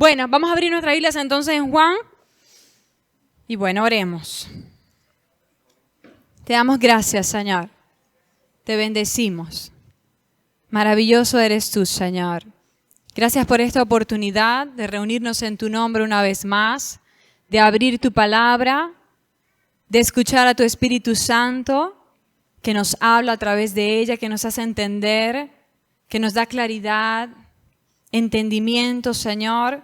Bueno, vamos a abrir nuestras Biblias entonces en Juan. Y bueno, oremos. Te damos gracias, Señor. Te bendecimos. Maravilloso eres tú, Señor. Gracias por esta oportunidad de reunirnos en tu nombre una vez más, de abrir tu palabra, de escuchar a tu Espíritu Santo, que nos habla a través de ella, que nos hace entender, que nos da claridad, entendimiento, Señor,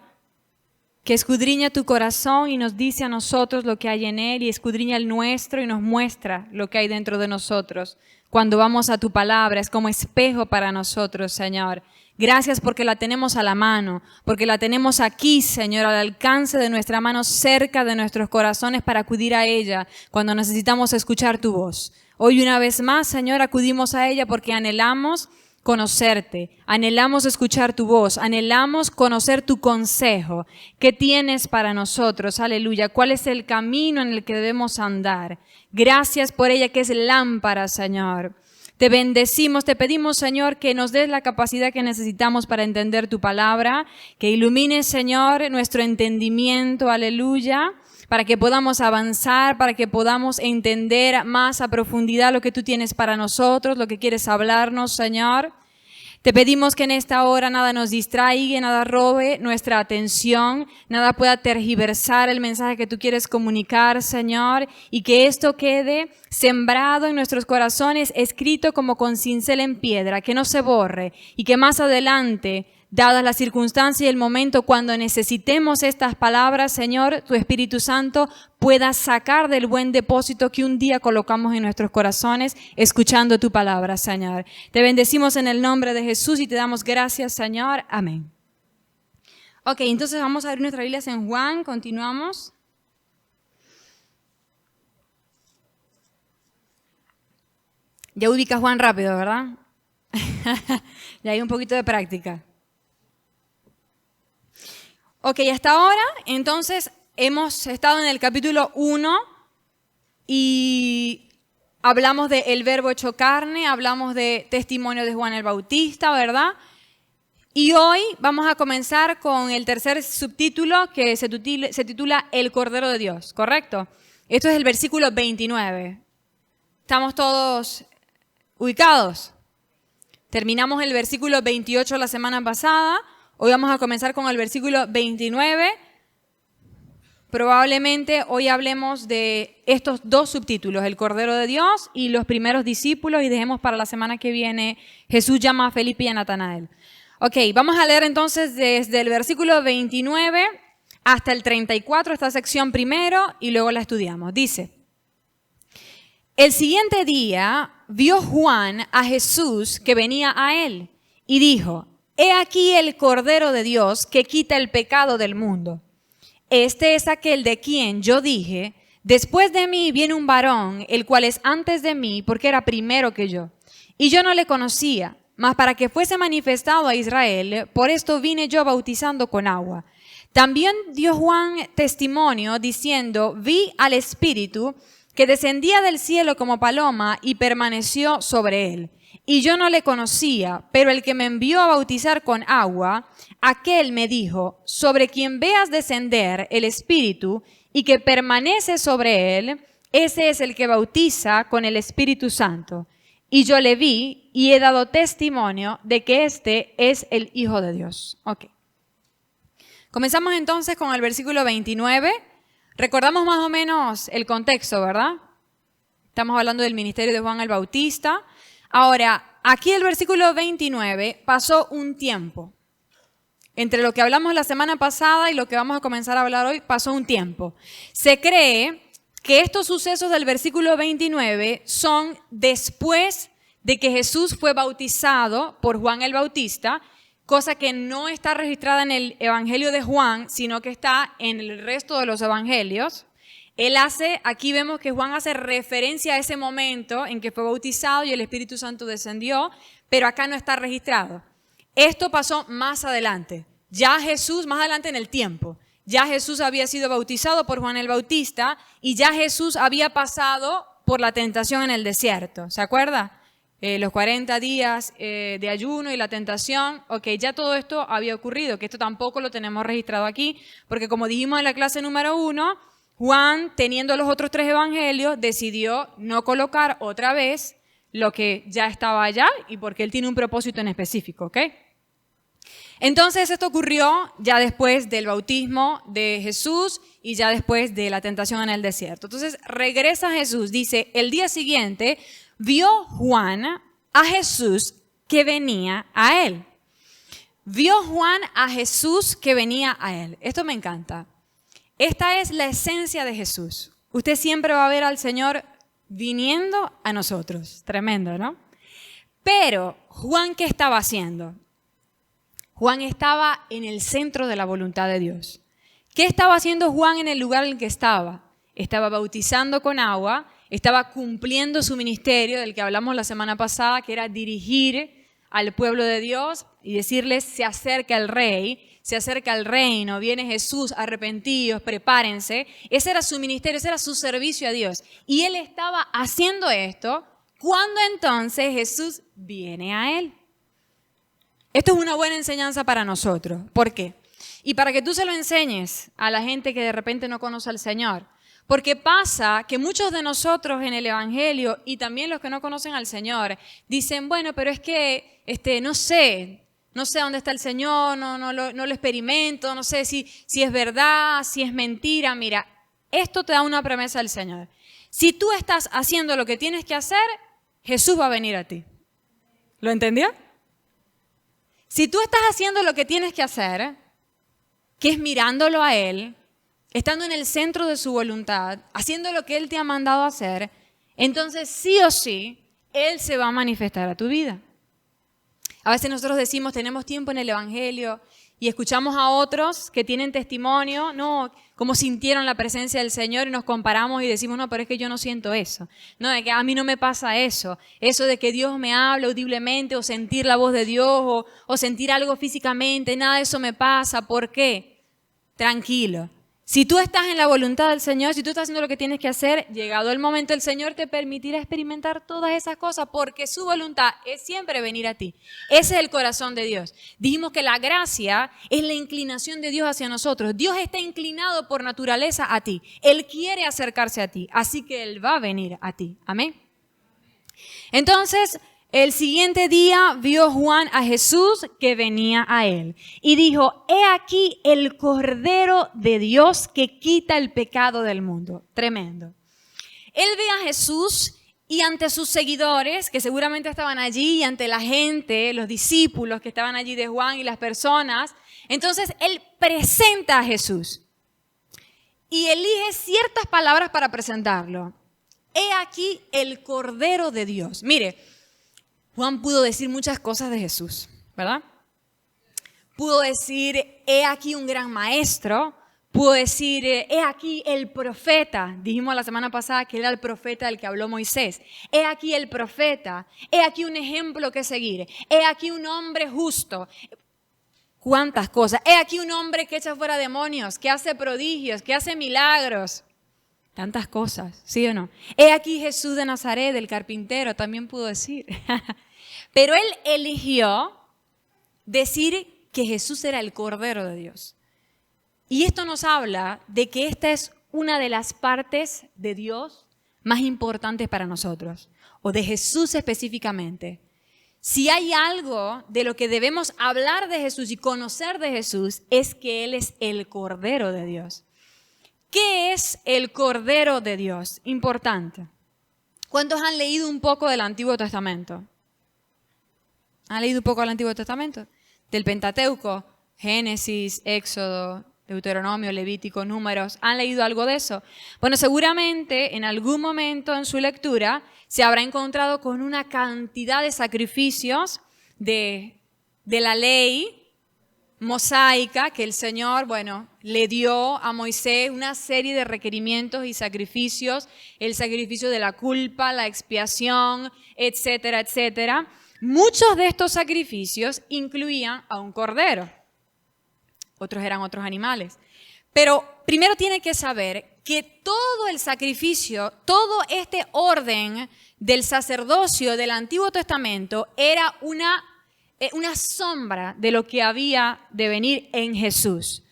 que escudriña tu corazón y nos dice a nosotros lo que hay en él y escudriña el nuestro y nos muestra lo que hay dentro de nosotros. Cuando vamos a tu palabra es como espejo para nosotros, Señor. Gracias porque la tenemos a la mano, porque la tenemos aquí, Señor, al alcance de nuestra mano, cerca de nuestros corazones para acudir a ella cuando necesitamos escuchar tu voz. Hoy una vez más, Señor, acudimos a ella porque anhelamos conocerte, anhelamos escuchar tu voz, anhelamos conocer tu consejo. ¿Qué tienes para nosotros? Aleluya. ¿Cuál es el camino en el que debemos andar? Gracias por ella que es lámpara, Señor. Te bendecimos, te pedimos, Señor, que nos des la capacidad que necesitamos para entender tu palabra, que ilumines, Señor, nuestro entendimiento, aleluya, para que podamos avanzar, para que podamos entender más a profundidad lo que tú tienes para nosotros, lo que quieres hablarnos, Señor. Te pedimos que en esta hora nada nos distraiga, nada robe nuestra atención, nada pueda tergiversar el mensaje que tú quieres comunicar, Señor, y que esto quede sembrado en nuestros corazones, escrito como con cincel en piedra, que no se borre y que más adelante, dadas las circunstancias y el momento cuando necesitemos estas palabras, Señor, tu Espíritu Santo pueda sacar del buen depósito que un día colocamos en nuestros corazones escuchando tu palabra, Señor. Te bendecimos en el nombre de Jesús y te damos gracias, Señor. Amén. Ok, entonces vamos a abrir nuestras Biblias en Juan, continuamos. Ya ubicas Juan rápido, ¿verdad? Ya hay un poquito de práctica. Ok, hasta ahora, entonces, hemos estado en el capítulo 1 y hablamos de el verbo hecho carne, hablamos de testimonio de Juan el Bautista, ¿verdad? Y hoy vamos a comenzar con el tercer subtítulo que se titula El Cordero de Dios, ¿correcto? Esto es el versículo 29. ¿Estamos todos ubicados? Terminamos el versículo 28 la semana pasada. Hoy vamos a comenzar con el versículo 29. Probablemente hoy hablemos de estos dos subtítulos, el Cordero de Dios y los primeros discípulos, y dejemos para la semana que viene Jesús llama a Felipe y a Natanael. Ok, vamos a leer entonces desde el versículo 29 hasta el 34, esta sección primero, y luego la estudiamos. Dice: el siguiente día vio Juan a Jesús que venía a él y dijo: he aquí el Cordero de Dios que quita el pecado del mundo. Este es aquel de quien yo dije: después de mí viene un varón, el cual es antes de mí, porque era primero que yo. Y yo no le conocía, mas para que fuese manifestado a Israel, por esto vine yo bautizando con agua. También dio Juan testimonio, diciendo: vi al Espíritu que descendía del cielo como paloma y permaneció sobre él. Y yo no le conocía, pero el que me envió a bautizar con agua, aquel me dijo: sobre quien veas descender el Espíritu y que permanece sobre él, ese es el que bautiza con el Espíritu Santo. Y yo le vi y he dado testimonio de que este es el Hijo de Dios. Ok. Comenzamos entonces con el versículo 29. Recordamos más o menos el contexto, ¿verdad? Estamos hablando del ministerio de Juan el Bautista. Ahora, aquí el versículo 29 pasó un tiempo. Entre lo que hablamos la semana pasada y lo que vamos a comenzar a hablar hoy, pasó un tiempo. Se cree que estos sucesos del versículo 29 son después de que Jesús fue bautizado por Juan el Bautista, cosa que no está registrada en el Evangelio de Juan, sino que está en el resto de los evangelios. Aquí vemos que Juan hace referencia a ese momento en que fue bautizado y el Espíritu Santo descendió, pero acá no está registrado. Esto pasó más adelante, ya Jesús, más adelante en el tiempo. Ya Jesús había sido bautizado por Juan el Bautista y ya Jesús había pasado por la tentación en el desierto. ¿Se acuerda? los 40 días de ayuno y la tentación. Ok, ya todo esto había ocurrido, que esto tampoco lo tenemos registrado aquí, porque como dijimos en la clase número 1, Juan, teniendo los otros 3 evangelios, decidió no colocar otra vez lo que ya estaba allá y porque él tiene un propósito en específico, ¿ok? Entonces esto ocurrió ya después del bautismo de Jesús y ya después de la tentación en el desierto. Entonces regresa Jesús, dice, el día siguiente vio Juan a Jesús que venía a él. Vio Juan a Jesús que venía a él. Esto me encanta. Esta es la esencia de Jesús. Usted siempre va a ver al Señor viniendo a nosotros. Tremendo, ¿no? Pero Juan, ¿qué estaba haciendo? Juan estaba en el centro de la voluntad de Dios. ¿Qué estaba haciendo Juan en el lugar en el que estaba? Estaba bautizando con agua, estaba cumpliendo su ministerio del que hablamos la semana pasada, que era dirigir al pueblo de Dios y decirles, se acerca el rey, se acerca el reino, viene Jesús, arrepentidos, prepárense. Ese era su ministerio, ese era su servicio a Dios. Y él estaba haciendo esto cuando entonces Jesús viene a él. Esto es una buena enseñanza para nosotros. ¿Por qué? Y para que tú se lo enseñes a la gente que de repente no conoce al Señor. Porque pasa que muchos de nosotros en el Evangelio y también los que no conocen al Señor dicen, bueno, pero es que no sé dónde está el Señor, no lo experimento, no sé si es verdad, si es mentira. Mira, esto te da una promesa del Señor. Si tú estás haciendo lo que tienes que hacer, Jesús va a venir a ti. ¿Lo entendió? Si tú estás haciendo lo que tienes que hacer, que es mirándolo a Él, estando en el centro de su voluntad, haciendo lo que Él te ha mandado a hacer, entonces sí o sí, Él se va a manifestar a tu vida. A veces nosotros decimos, tenemos tiempo en el Evangelio y escuchamos a otros que tienen testimonio, no, cómo sintieron la presencia del Señor y nos comparamos y decimos, no, pero es que yo no siento eso. No, de que a mí no me pasa eso. Eso de que Dios me habla audiblemente o sentir la voz de Dios o sentir algo físicamente, nada de eso me pasa. ¿Por qué? Tranquilo. Si tú estás en la voluntad del Señor, si tú estás haciendo lo que tienes que hacer, llegado el momento, el Señor te permitirá experimentar todas esas cosas porque su voluntad es siempre venir a ti. Ese es el corazón de Dios. Dijimos que la gracia es la inclinación de Dios hacia nosotros. Dios está inclinado por naturaleza a ti. Él quiere acercarse a ti, así que Él va a venir a ti. Amén. Entonces, el siguiente día vio Juan a Jesús que venía a él y dijo, he aquí el Cordero de Dios que quita el pecado del mundo. Tremendo. Él ve a Jesús y ante sus seguidores, que seguramente estaban allí, y ante la gente, los discípulos que estaban allí de Juan y las personas, entonces él presenta a Jesús y elige ciertas palabras para presentarlo. He aquí el Cordero de Dios. Mire, Juan pudo decir muchas cosas de Jesús, ¿verdad? Pudo decir, he aquí un gran maestro. Pudo decir, he aquí el profeta. Dijimos la semana pasada que era el profeta del que habló Moisés. He aquí el profeta. He aquí un ejemplo que seguir. He aquí un hombre justo. ¿Cuántas cosas? He aquí un hombre que echa fuera demonios, que hace prodigios, que hace milagros. Tantas cosas, ¿sí o no? He aquí Jesús de Nazaret, el carpintero, también pudo decir. Pero él eligió decir que Jesús era el Cordero de Dios. Y esto nos habla de que esta es una de las partes de Dios más importantes para nosotros, o de Jesús específicamente. Si hay algo de lo que debemos hablar de Jesús y conocer de Jesús, es que Él es el Cordero de Dios. ¿Qué es el Cordero de Dios? Importante. ¿Cuántos han leído un poco del Antiguo Testamento? ¿Han leído un poco del Antiguo Testamento? Del Pentateuco, Génesis, Éxodo, Deuteronomio, Levítico, Números. ¿Han leído algo de eso? Bueno, seguramente en algún momento en su lectura se habrá encontrado con una cantidad de sacrificios de la ley mosaica que el Señor, le dio a Moisés una serie de requerimientos y sacrificios, el sacrificio de la culpa, la expiación, etcétera, etcétera. Muchos de estos sacrificios incluían a un cordero, otros eran otros animales. Pero primero tiene que saber que todo el sacrificio, todo este orden del sacerdocio del Antiguo Testamento era una sombra de lo que había de venir en Jesús.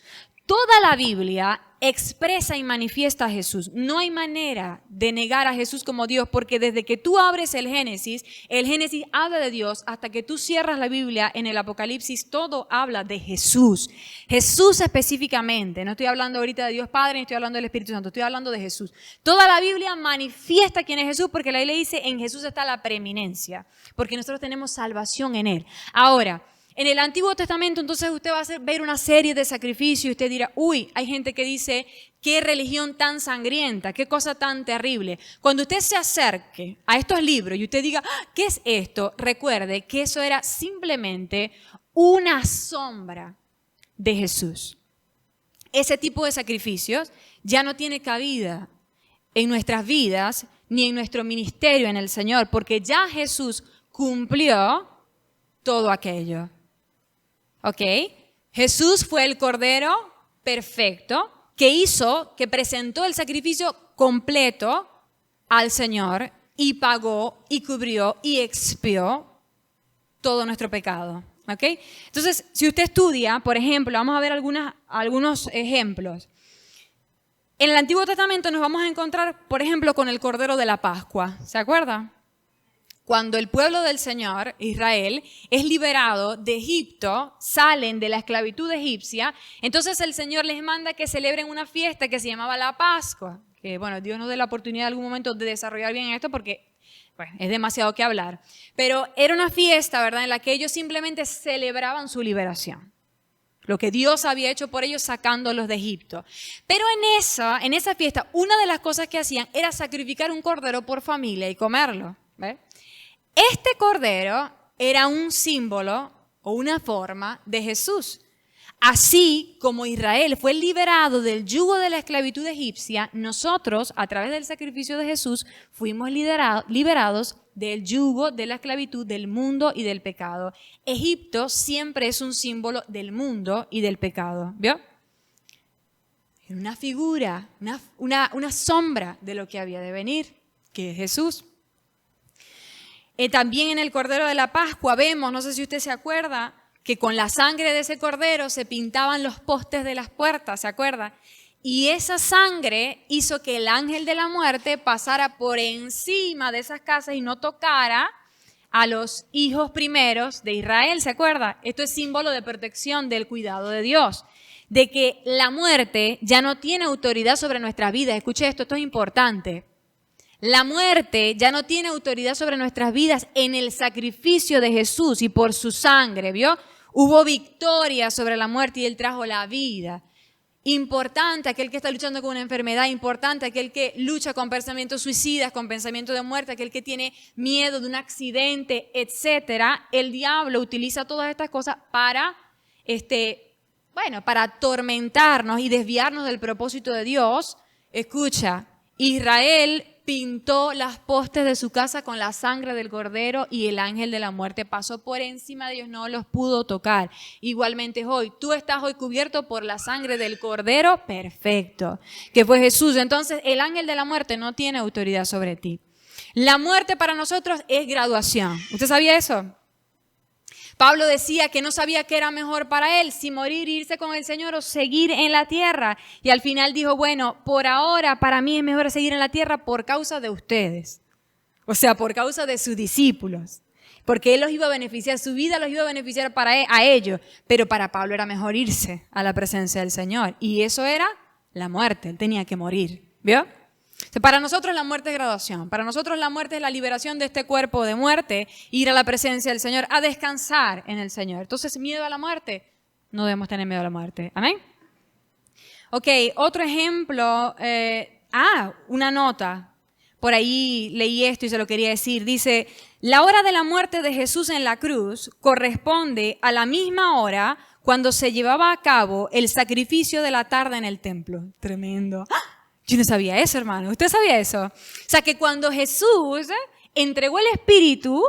Toda la Biblia expresa y manifiesta a Jesús. No hay manera de negar a Jesús como Dios, porque desde que tú abres el Génesis habla de Dios, hasta que tú cierras la Biblia en el Apocalipsis, todo habla de Jesús. Jesús específicamente. No estoy hablando ahorita de Dios Padre, ni estoy hablando del Espíritu Santo, estoy hablando de Jesús. Toda la Biblia manifiesta quién es Jesús, porque la Biblia dice, en Jesús está la preeminencia, porque nosotros tenemos salvación en Él. Ahora, en el Antiguo Testamento, entonces usted va a ver una serie de sacrificios y usted dirá, uy, hay gente que dice, qué religión tan sangrienta, qué cosa tan terrible. Cuando usted se acerque a estos libros y usted diga, ¿qué es esto? Recuerde que eso era simplemente una sombra de Jesús. Ese tipo de sacrificios ya no tiene cabida en nuestras vidas ni en nuestro ministerio en el Señor, porque ya Jesús cumplió todo aquello. ¿Ok? Jesús fue el Cordero perfecto que presentó el sacrificio completo al Señor y pagó y cubrió y expió todo nuestro pecado. ¿Ok? Entonces, si usted estudia, por ejemplo, vamos a ver algunos ejemplos. En el Antiguo Testamento nos vamos a encontrar, por ejemplo, con el Cordero de la Pascua. ¿Se acuerda? Cuando el pueblo del Señor, Israel, es liberado de Egipto, salen de la esclavitud egipcia, entonces el Señor les manda que celebren una fiesta que se llamaba la Pascua. Que bueno, Dios nos dé la oportunidad en algún momento de desarrollar bien esto porque bueno, es demasiado que hablar. Pero era una fiesta, ¿verdad?, en la que ellos simplemente celebraban su liberación. Lo que Dios había hecho por ellos sacándolos de Egipto. Pero en esa fiesta, una de las cosas que hacían era sacrificar un cordero por familia y comerlo. ¿Ves? Este cordero era un símbolo o una forma de Jesús. Así como Israel fue liberado del yugo de la esclavitud egipcia, nosotros, a través del sacrificio de Jesús, fuimos liberados del yugo de la esclavitud del mundo y del pecado. Egipto siempre es un símbolo del mundo y del pecado. ¿Vio? Era una figura, una sombra de lo que había de venir, que es Jesús. También en el Cordero de la Pascua vemos, no sé si usted se acuerda, que con la sangre de ese cordero se pintaban los postes de las puertas, ¿se acuerda? Y esa sangre hizo que el ángel de la muerte pasara por encima de esas casas y no tocara a los hijos primeros de Israel, ¿se acuerda? Esto es símbolo de protección del cuidado de Dios, de que la muerte ya no tiene autoridad sobre nuestras vidas. Escuche esto es importante. La muerte ya no tiene autoridad sobre nuestras vidas en el sacrificio de Jesús y por su sangre, ¿vio? Hubo victoria sobre la muerte y Él trajo la vida. Importante aquel que está luchando con una enfermedad, importante aquel que lucha con pensamientos suicidas, con pensamientos de muerte, aquel que tiene miedo de un accidente, etcétera. El diablo utiliza todas estas cosas para atormentarnos y desviarnos del propósito de Dios. Escucha, Israel pintó las postes de su casa con la sangre del cordero y el ángel de la muerte pasó por encima de ellos, no los pudo tocar. Igualmente hoy, tú estás hoy cubierto por la sangre del cordero perfecto, que fue Jesús. Entonces el ángel de la muerte no tiene autoridad sobre ti. La muerte para nosotros es graduación. ¿Usted sabía eso? Pablo decía que no sabía qué era mejor para él, si morir, irse con el Señor o seguir en la tierra. Y al final dijo, bueno, por ahora para mí es mejor seguir en la tierra por causa de ustedes. O sea, por causa de sus discípulos. Porque él los iba a beneficiar, su vida los iba a beneficiar a ellos. Pero para Pablo era mejor irse a la presencia del Señor. Y eso era la muerte, él tenía que morir. ¿Vio? Para nosotros la muerte es graduación, para nosotros la muerte es la liberación de este cuerpo de muerte, ir a la presencia del Señor, a descansar en el Señor. Entonces, miedo a la muerte, no debemos tener miedo a la muerte. ¿Amén? Ok, otro ejemplo, una nota, por ahí leí esto y se lo quería decir, dice, la hora de la muerte de Jesús en la cruz corresponde a la misma hora cuando se llevaba a cabo el sacrificio de la tarde en el templo. Tremendo. Yo no sabía eso, hermano. ¿Usted sabía eso? O sea, que cuando Jesús entregó el Espíritu,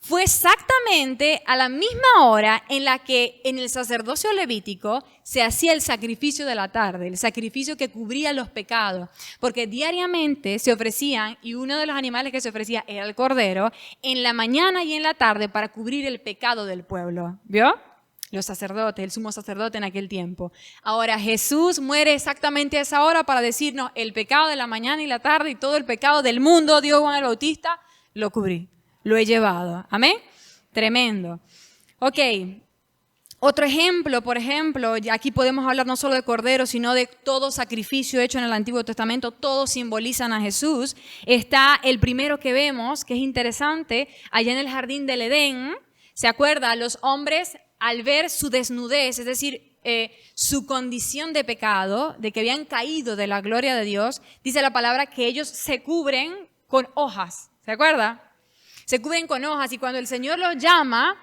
fue exactamente a la misma hora en la que en el sacerdocio levítico se hacía el sacrificio de la tarde, el sacrificio que cubría los pecados, porque diariamente se ofrecían, y uno de los animales que se ofrecía era el cordero, en la mañana y en la tarde para cubrir el pecado del pueblo. ¿Vio? Los sacerdotes, el sumo sacerdote en aquel tiempo. Ahora Jesús muere exactamente a esa hora para decirnos el pecado de la mañana y la tarde y todo el pecado del mundo, Dios Juan el Bautista, lo cubrí. Lo he llevado. ¿Amén? Tremendo. Ok. Otro ejemplo, por ejemplo, aquí podemos hablar no solo de cordero, sino de todo sacrificio hecho en el Antiguo Testamento. Todos simbolizan a Jesús. Está el primero que vemos, que es interesante, allá en el jardín del Edén. ¿Se acuerda? Los hombres, al ver su desnudez, es decir, su condición de pecado, de que habían caído de la gloria de Dios, dice la palabra que ellos se cubren con hojas. ¿Se acuerda? Se cubren con hojas y cuando el Señor los llama,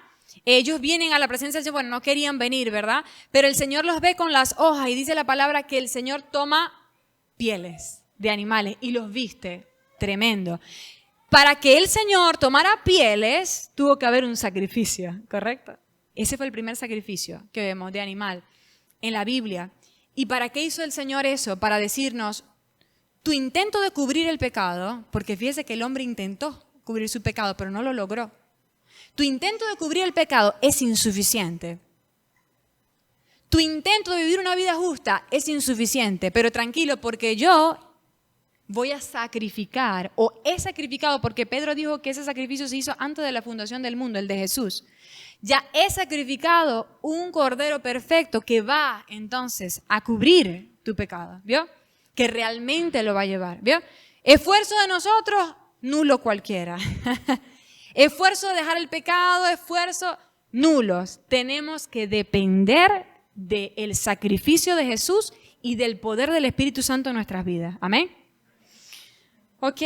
ellos vienen a la presencia del Señor. Bueno, no querían venir, ¿verdad? Pero el Señor los ve con las hojas y dice la palabra que el Señor toma pieles de animales y los viste. Tremendo. Para que el Señor tomara pieles, tuvo que haber un sacrificio, ¿correcto? Ese fue el primer sacrificio que vemos de animal en la Biblia. ¿Y para qué hizo el Señor eso? Para decirnos, tu intento de cubrir el pecado, porque fíjese que el hombre intentó cubrir su pecado, pero no lo logró. Tu intento de cubrir el pecado es insuficiente. Tu intento de vivir una vida justa es insuficiente, pero tranquilo, porque yo voy a sacrificar, o he sacrificado, porque Pedro dijo que ese sacrificio se hizo antes de la fundación del mundo, el de Jesús. Ya he sacrificado un cordero perfecto que va entonces a cubrir tu pecado, ¿vio? Que realmente lo va a llevar, ¿vio? Esfuerzo de nosotros, nulo cualquiera. Esfuerzo de dejar el pecado, esfuerzo nulos. Tenemos que depender del sacrificio de Jesús y del poder del Espíritu Santo en nuestras vidas. Amén. Ok.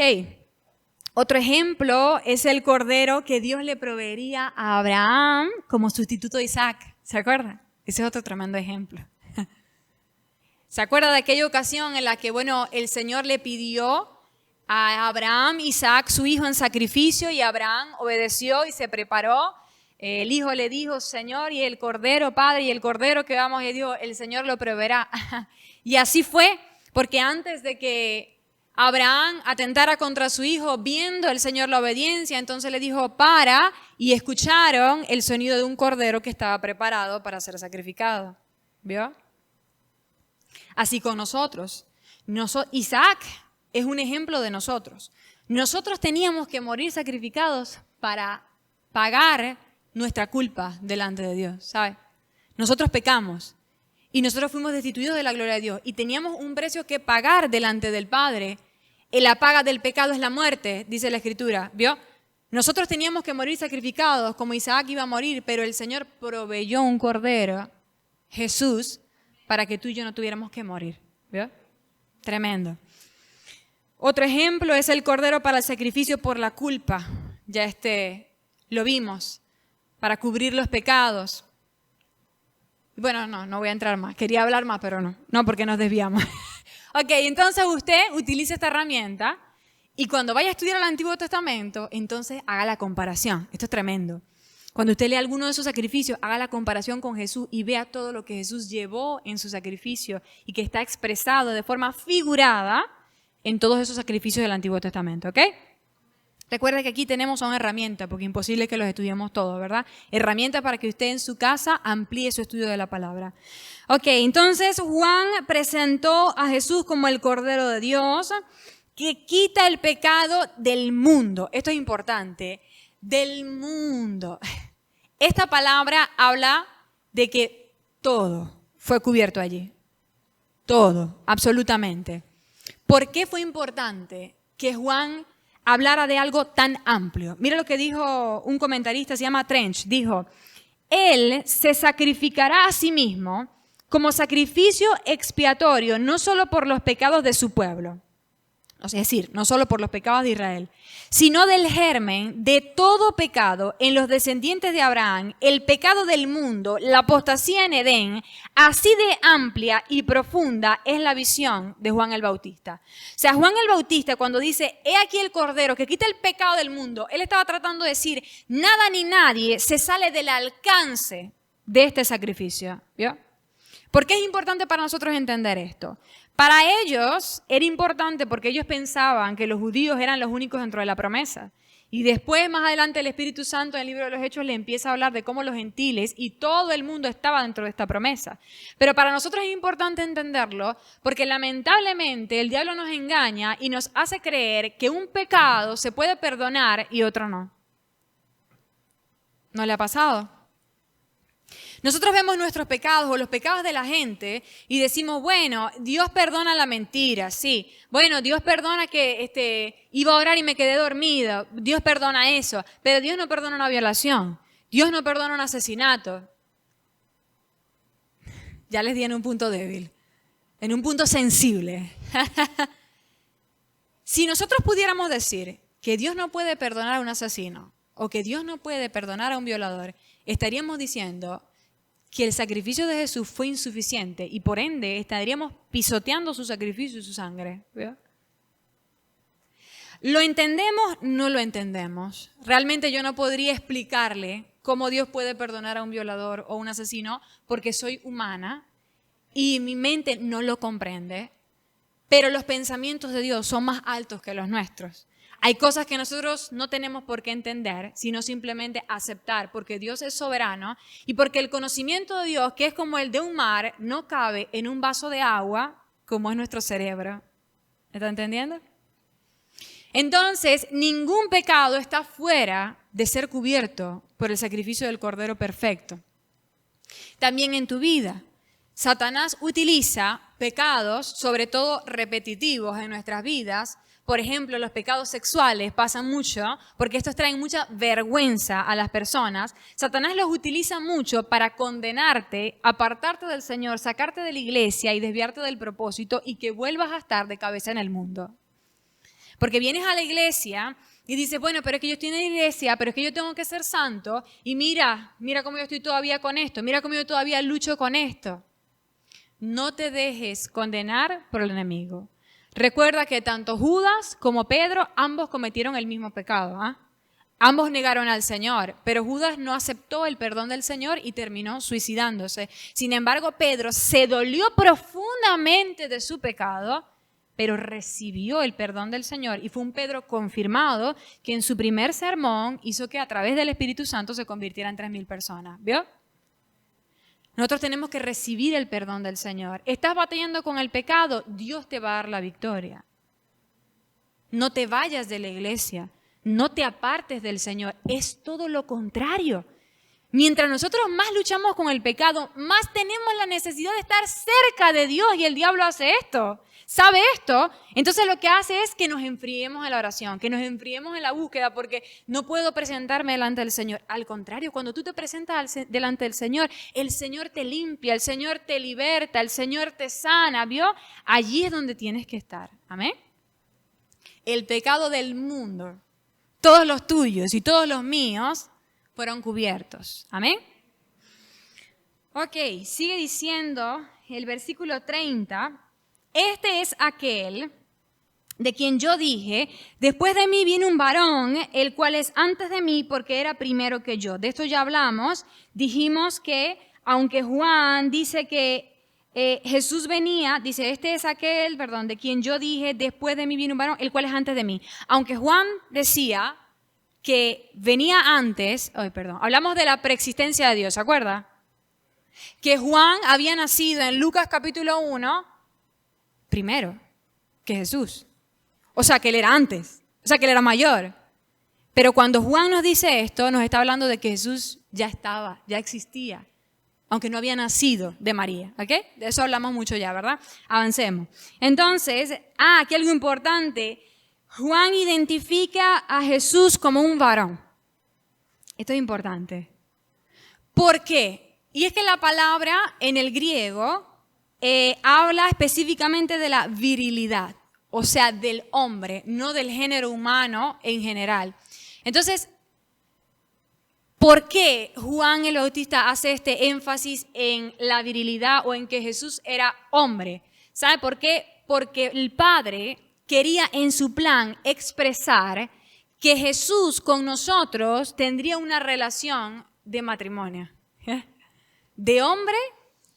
Otro ejemplo es el cordero que Dios le proveería a Abraham como sustituto de Isaac. ¿Se acuerdan? Ese es otro tremendo ejemplo. ¿Se acuerda de aquella ocasión en la que, el Señor le pidió a Abraham, Isaac, su hijo, en sacrificio, y Abraham obedeció y se preparó? El hijo le dijo, Señor, y el cordero, Padre, y el cordero que vamos, y dijo, el Señor lo proveerá. Y así fue, porque antes de que Abraham atentara contra su hijo, viendo el Señor la obediencia, entonces le dijo, para, y escucharon el sonido de un cordero que estaba preparado para ser sacrificado. ¿Vio? Así con nosotros. Isaac es un ejemplo de nosotros. Nosotros teníamos que morir sacrificados para pagar nuestra culpa delante de Dios, ¿sabe? Nosotros pecamos y nosotros fuimos destituidos de la gloria de Dios y teníamos un precio que pagar delante del Padre. La paga del pecado es la muerte, dice la Escritura, ¿vio? Nosotros teníamos que morir sacrificados como Isaac iba a morir, pero el Señor proveyó un cordero, Jesús, para que tú y yo no tuviéramos que morir, ¿vio? Tremendo. Otro ejemplo es el cordero para el sacrificio por la culpa. Ya lo vimos, para cubrir los pecados. Bueno, no voy a entrar más. Quería hablar más, pero no porque nos desviamos. Ok, entonces usted utiliza esta herramienta y cuando vaya a estudiar el Antiguo Testamento, entonces haga la comparación. Esto es tremendo. Cuando usted lea alguno de esos sacrificios, haga la comparación con Jesús y vea todo lo que Jesús llevó en su sacrificio y que está expresado de forma figurada en todos esos sacrificios del Antiguo Testamento, ¿ok? Recuerde que aquí tenemos una herramienta, porque es imposible que los estudiemos todos, ¿verdad? Herramienta para que usted en su casa amplíe su estudio de la palabra. Ok, entonces Juan presentó a Jesús como el Cordero de Dios que quita el pecado del mundo. Esto es importante, del mundo. Esta palabra habla de que todo fue cubierto allí. Todo, absolutamente. ¿Por qué fue importante que Juan hablara de algo tan amplio? Mira lo que dijo un comentarista, se llama Trench, dijo, Él se sacrificará a sí mismo como sacrificio expiatorio, no solo por los pecados de su pueblo. Es decir, no solo por los pecados de Israel, sino del germen de todo pecado en los descendientes de Abraham, el pecado del mundo, la apostasía en Edén, así de amplia y profunda es la visión de Juan el Bautista. O sea, Juan el Bautista cuando dice, he aquí el Cordero que quita el pecado del mundo, él estaba tratando de decir, nada ni nadie se sale del alcance de este sacrificio. ¿Vio? ¿Por qué es importante para nosotros entender esto? Para ellos era importante porque ellos pensaban que los judíos eran los únicos dentro de la promesa. Y después, más adelante, el Espíritu Santo en el libro de los Hechos le empieza a hablar de cómo los gentiles y todo el mundo estaba dentro de esta promesa. Pero para nosotros es importante entenderlo porque lamentablemente el diablo nos engaña y nos hace creer que un pecado se puede perdonar y otro no. ¿No le ha pasado? Nosotros vemos nuestros pecados o los pecados de la gente y decimos, bueno, Dios perdona la mentira, sí. Bueno, Dios perdona que iba a orar y me quedé dormido. Dios perdona eso. Pero Dios no perdona una violación. Dios no perdona un asesinato. Ya les di en un punto débil, en un punto sensible. Si nosotros pudiéramos decir que Dios no puede perdonar a un asesino o que Dios no puede perdonar a un violador, estaríamos diciendo que el sacrificio de Jesús fue insuficiente y por ende estaríamos pisoteando su sacrificio y su sangre. ¿Veo? ¿Lo entendemos? No lo entendemos. Realmente yo no podría explicarle cómo Dios puede perdonar a un violador o un asesino porque soy humana y mi mente no lo comprende, pero los pensamientos de Dios son más altos que los nuestros. Hay cosas que nosotros no tenemos por qué entender, sino simplemente aceptar, porque Dios es soberano y porque el conocimiento de Dios, que es como el de un mar, no cabe en un vaso de agua como es nuestro cerebro. ¿Está entendiendo? Entonces, ningún pecado está fuera de ser cubierto por el sacrificio del Cordero perfecto. También en tu vida, Satanás utiliza pecados, sobre todo repetitivos en nuestras vidas. Por ejemplo, los pecados sexuales pasan mucho porque estos traen mucha vergüenza a las personas. Satanás los utiliza mucho para condenarte, apartarte del Señor, sacarte de la iglesia y desviarte del propósito y que vuelvas a estar de cabeza en el mundo. Porque vienes a la iglesia y dices, bueno, pero es que yo estoy en la iglesia, pero es que yo tengo que ser santo y mira cómo yo estoy todavía con esto, mira cómo yo todavía lucho con esto. No te dejes condenar por el enemigo. Recuerda que tanto Judas como Pedro, ambos cometieron el mismo pecado. Ambos negaron al Señor, pero Judas no aceptó el perdón del Señor y terminó suicidándose. Sin embargo, Pedro se dolió profundamente de su pecado, pero recibió el perdón del Señor y fue un Pedro confirmado que en su primer sermón hizo que a través del Espíritu Santo se convirtieran 3,000 personas. ¿Vio? Nosotros tenemos que recibir el perdón del Señor. ¿Estás batallando con el pecado? Dios te va a dar la victoria. No te vayas de la iglesia, no te apartes del Señor. Es todo lo contrario. Mientras nosotros más luchamos con el pecado, más tenemos la necesidad de estar cerca de Dios y el diablo hace esto. ¿Sabe esto? Entonces lo que hace es que nos enfriemos en la oración, que nos enfriemos en la búsqueda porque no puedo presentarme delante del Señor. Al contrario, cuando tú te presentas delante del Señor, el Señor te limpia, el Señor te liberta, el Señor te sana, ¿vio? Allí es donde tienes que estar. ¿Amén? El pecado del mundo, todos los tuyos y todos los míos fueron cubiertos. ¿Amén? Ok, sigue diciendo el versículo 30. Este es aquel de quien yo dije, después de mí viene un varón, el cual es antes de mí porque era primero que yo. De esto ya hablamos. Dijimos que aunque Juan dice que Jesús venía, dice, este es aquel, de quien yo dije, después de mí viene un varón, el cual es antes de mí. Aunque Juan decía que venía antes, hablamos de la preexistencia de Dios, ¿se acuerda? Que Juan había nacido en Lucas capítulo 1, primero que Jesús. O sea, que él era antes. O sea, que él era mayor. Pero cuando Juan nos dice esto, nos está hablando de que Jesús ya estaba, ya existía, aunque no había nacido de María. ¿Ok? De eso hablamos mucho ya, ¿verdad? Avancemos. Entonces, aquí algo importante. Juan identifica a Jesús como un varón. Esto es importante. ¿Por qué? Y es que la palabra en el griego habla específicamente de la virilidad o sea, del hombre, no del género humano en general. Entonces, ¿por qué Juan el Bautista hace este énfasis en la virilidad o en que Jesús era hombre? ¿Sabe por qué? Porque el Padre quería en su plan expresar que Jesús con nosotros tendría una relación de matrimonio, de hombre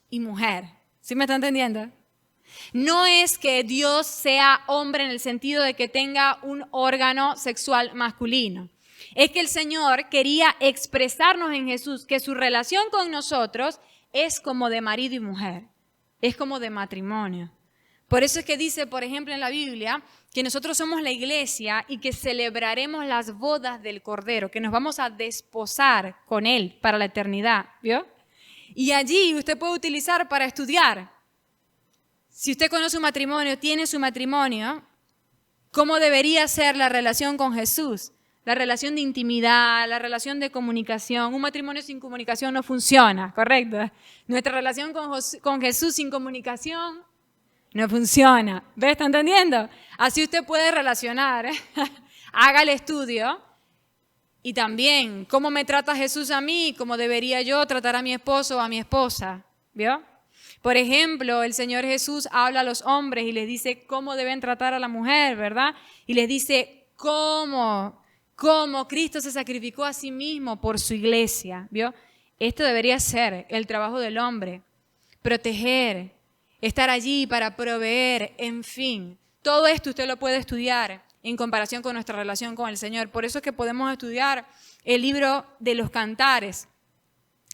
y mujer. ¿Sí me está entendiendo? No es que Dios sea hombre en el sentido de que tenga un órgano sexual masculino. Es que el Señor quería expresarnos en Jesús que su relación con nosotros es como de marido y mujer, es como de matrimonio. Por eso es que dice, por ejemplo, en la Biblia, que nosotros somos la iglesia y que celebraremos las bodas del Cordero, que nos vamos a desposar con Él para la eternidad, ¿vio? Y allí usted puede utilizar para estudiar. Si usted conoce un matrimonio, tiene su matrimonio, ¿cómo debería ser la relación con Jesús? La relación de intimidad, la relación de comunicación. Un matrimonio sin comunicación no funciona, ¿correcto? Nuestra relación con Jesús sin comunicación no funciona. ¿Ves? ¿Está entendiendo? Así usted puede relacionar. Haga el estudio. Y también, ¿cómo me trata Jesús a mí? ¿Cómo debería yo tratar a mi esposo o a mi esposa? ¿Vio? Por ejemplo, el Señor Jesús habla a los hombres y les dice cómo deben tratar a la mujer, ¿verdad? Y les dice cómo Cristo se sacrificó a sí mismo por su iglesia, ¿vio? Esto debería ser el trabajo del hombre, proteger, estar allí para proveer, en fin. Todo esto usted lo puede estudiar en comparación con nuestra relación con el Señor. Por eso es que podemos estudiar el libro de los Cantares.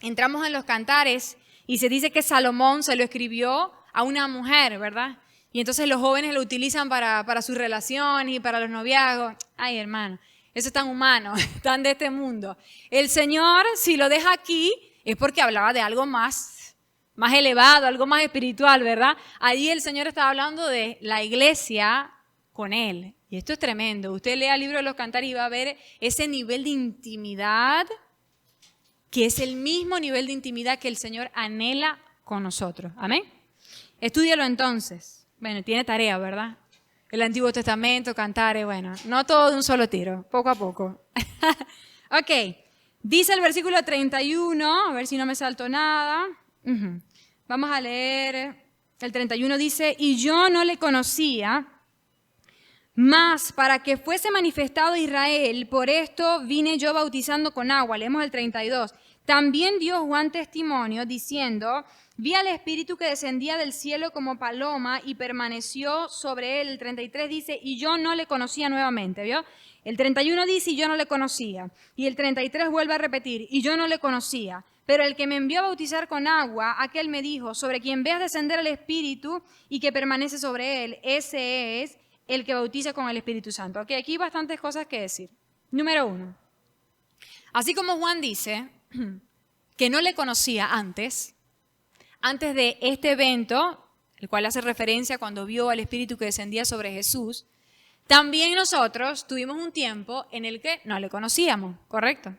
Entramos en los Cantares y se dice que Salomón se lo escribió a una mujer, ¿verdad? Y entonces los jóvenes lo utilizan para sus relaciones y para los noviazgos. Ay, hermano, eso es tan humano, tan de este mundo. El Señor, si lo deja aquí, es porque hablaba de algo más elevado, algo más espiritual, ¿verdad? Allí el Señor estaba hablando de la iglesia con Él. Y esto es tremendo. Usted lea el libro de los Cantares y va a ver ese nivel de intimidad, que es el mismo nivel de intimidad que el Señor anhela con nosotros. Amén. Estúdialo entonces. Bueno, tiene tarea, ¿verdad? El Antiguo Testamento, Cantares, bueno, no todo de un solo tiro, poco a poco. Ok, dice el versículo 31, a ver si no me salto nada. Vamos a leer, el 31 dice, y yo no le conocía, mas para que fuese manifestado Israel, por esto vine yo bautizando con agua. Leemos el 32. También dio Juan testimonio diciendo, vi al Espíritu que descendía del cielo como paloma y permaneció sobre él. El 33 dice, y yo no le conocía nuevamente, ¿vio? El 31 dice, y yo no le conocía. Y el 33 vuelve a repetir, y yo no le conocía. Pero el que me envió a bautizar con agua, aquel me dijo, sobre quien veas descender el Espíritu y que permanece sobre él, ese es el que bautiza con el Espíritu Santo. Ok, aquí hay bastantes cosas que decir. Número 1. Así como Juan dice que no le conocía antes de este evento, el cual hace referencia cuando vio al Espíritu que descendía sobre Jesús, también nosotros tuvimos un tiempo en el que no le conocíamos, ¿correcto?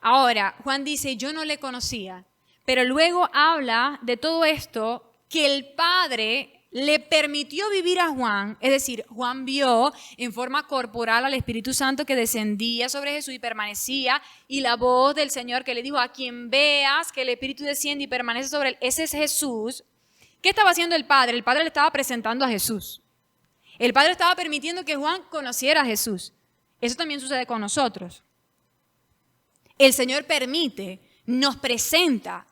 Ahora, Juan dice, yo no le conocía, pero luego habla de todo esto que el Padre le permitió vivir a Juan, es decir, Juan vio en forma corporal al Espíritu Santo que descendía sobre Jesús y permanecía, y la voz del Señor que le dijo, a quien veas que el Espíritu desciende y permanece sobre él, ese es Jesús. ¿Qué estaba haciendo el Padre? El Padre le estaba presentando a Jesús. El Padre estaba permitiendo que Juan conociera a Jesús. Eso también sucede con nosotros. El Señor permite, nos presenta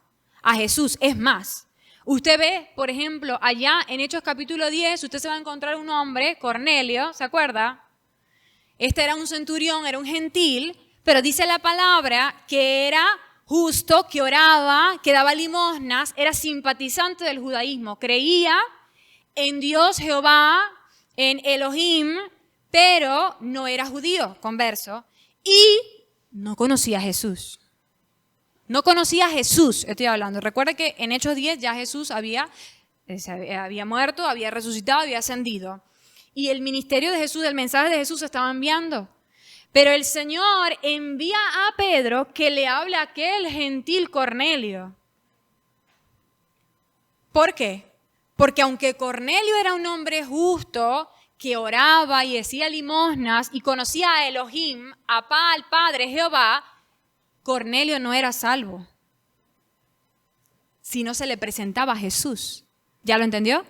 a Jesús. Es más, usted ve, por ejemplo, allá en Hechos capítulo 10, usted se va a encontrar un hombre, Cornelio, ¿se acuerda? Este era un centurión, era un gentil, pero dice la palabra que era justo, que oraba, que daba limosnas, era simpatizante del judaísmo, creía en Dios Jehová, en Elohim, pero no era judío, converso, y no conocía a Jesús. No conocía a Jesús, estoy hablando. Recuerda que en Hechos 10 ya Jesús había muerto, había resucitado, había ascendido. Y el ministerio de Jesús, el mensaje de Jesús se estaba enviando. Pero el Señor envía a Pedro que le hable a aquel gentil Cornelio. ¿Por qué? Porque aunque Cornelio era un hombre justo, que oraba y decía limosnas y conocía a Elohim, al Padre, Jehová, Cornelio no era salvo, si no se le presentaba a Jesús. ¿Ya lo entendió?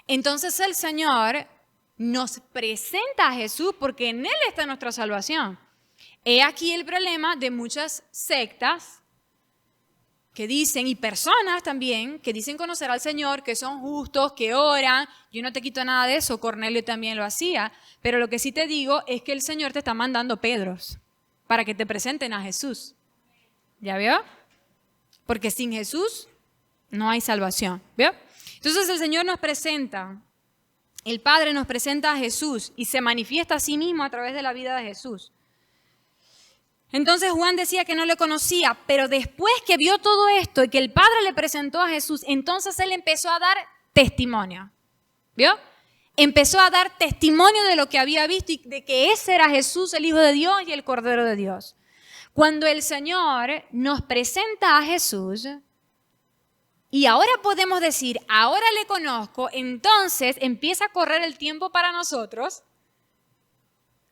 Entonces el Señor nos presenta a Jesús porque en Él está nuestra salvación. He aquí el problema de muchas sectas que dicen, y personas también, que dicen conocer al Señor, que son justos, que oran. Yo no te quito nada de eso, Cornelio también lo hacía, pero lo que sí te digo es que el Señor te está mandando Pedros para que te presenten a Jesús. ¿Ya vio? Porque sin Jesús no hay salvación. ¿Vio? Entonces el Señor nos presenta, el Padre nos presenta a Jesús y se manifiesta a sí mismo a través de la vida de Jesús. Entonces Juan decía que no le conocía, pero después que vio todo esto y que el Padre le presentó a Jesús, entonces él empezó a dar testimonio. ¿Vio? Empezó a dar testimonio de lo que había visto y de que ese era Jesús, el Hijo de Dios y el Cordero de Dios. Cuando el Señor nos presenta a Jesús, y ahora podemos decir, ahora le conozco, entonces empieza a correr el tiempo para nosotros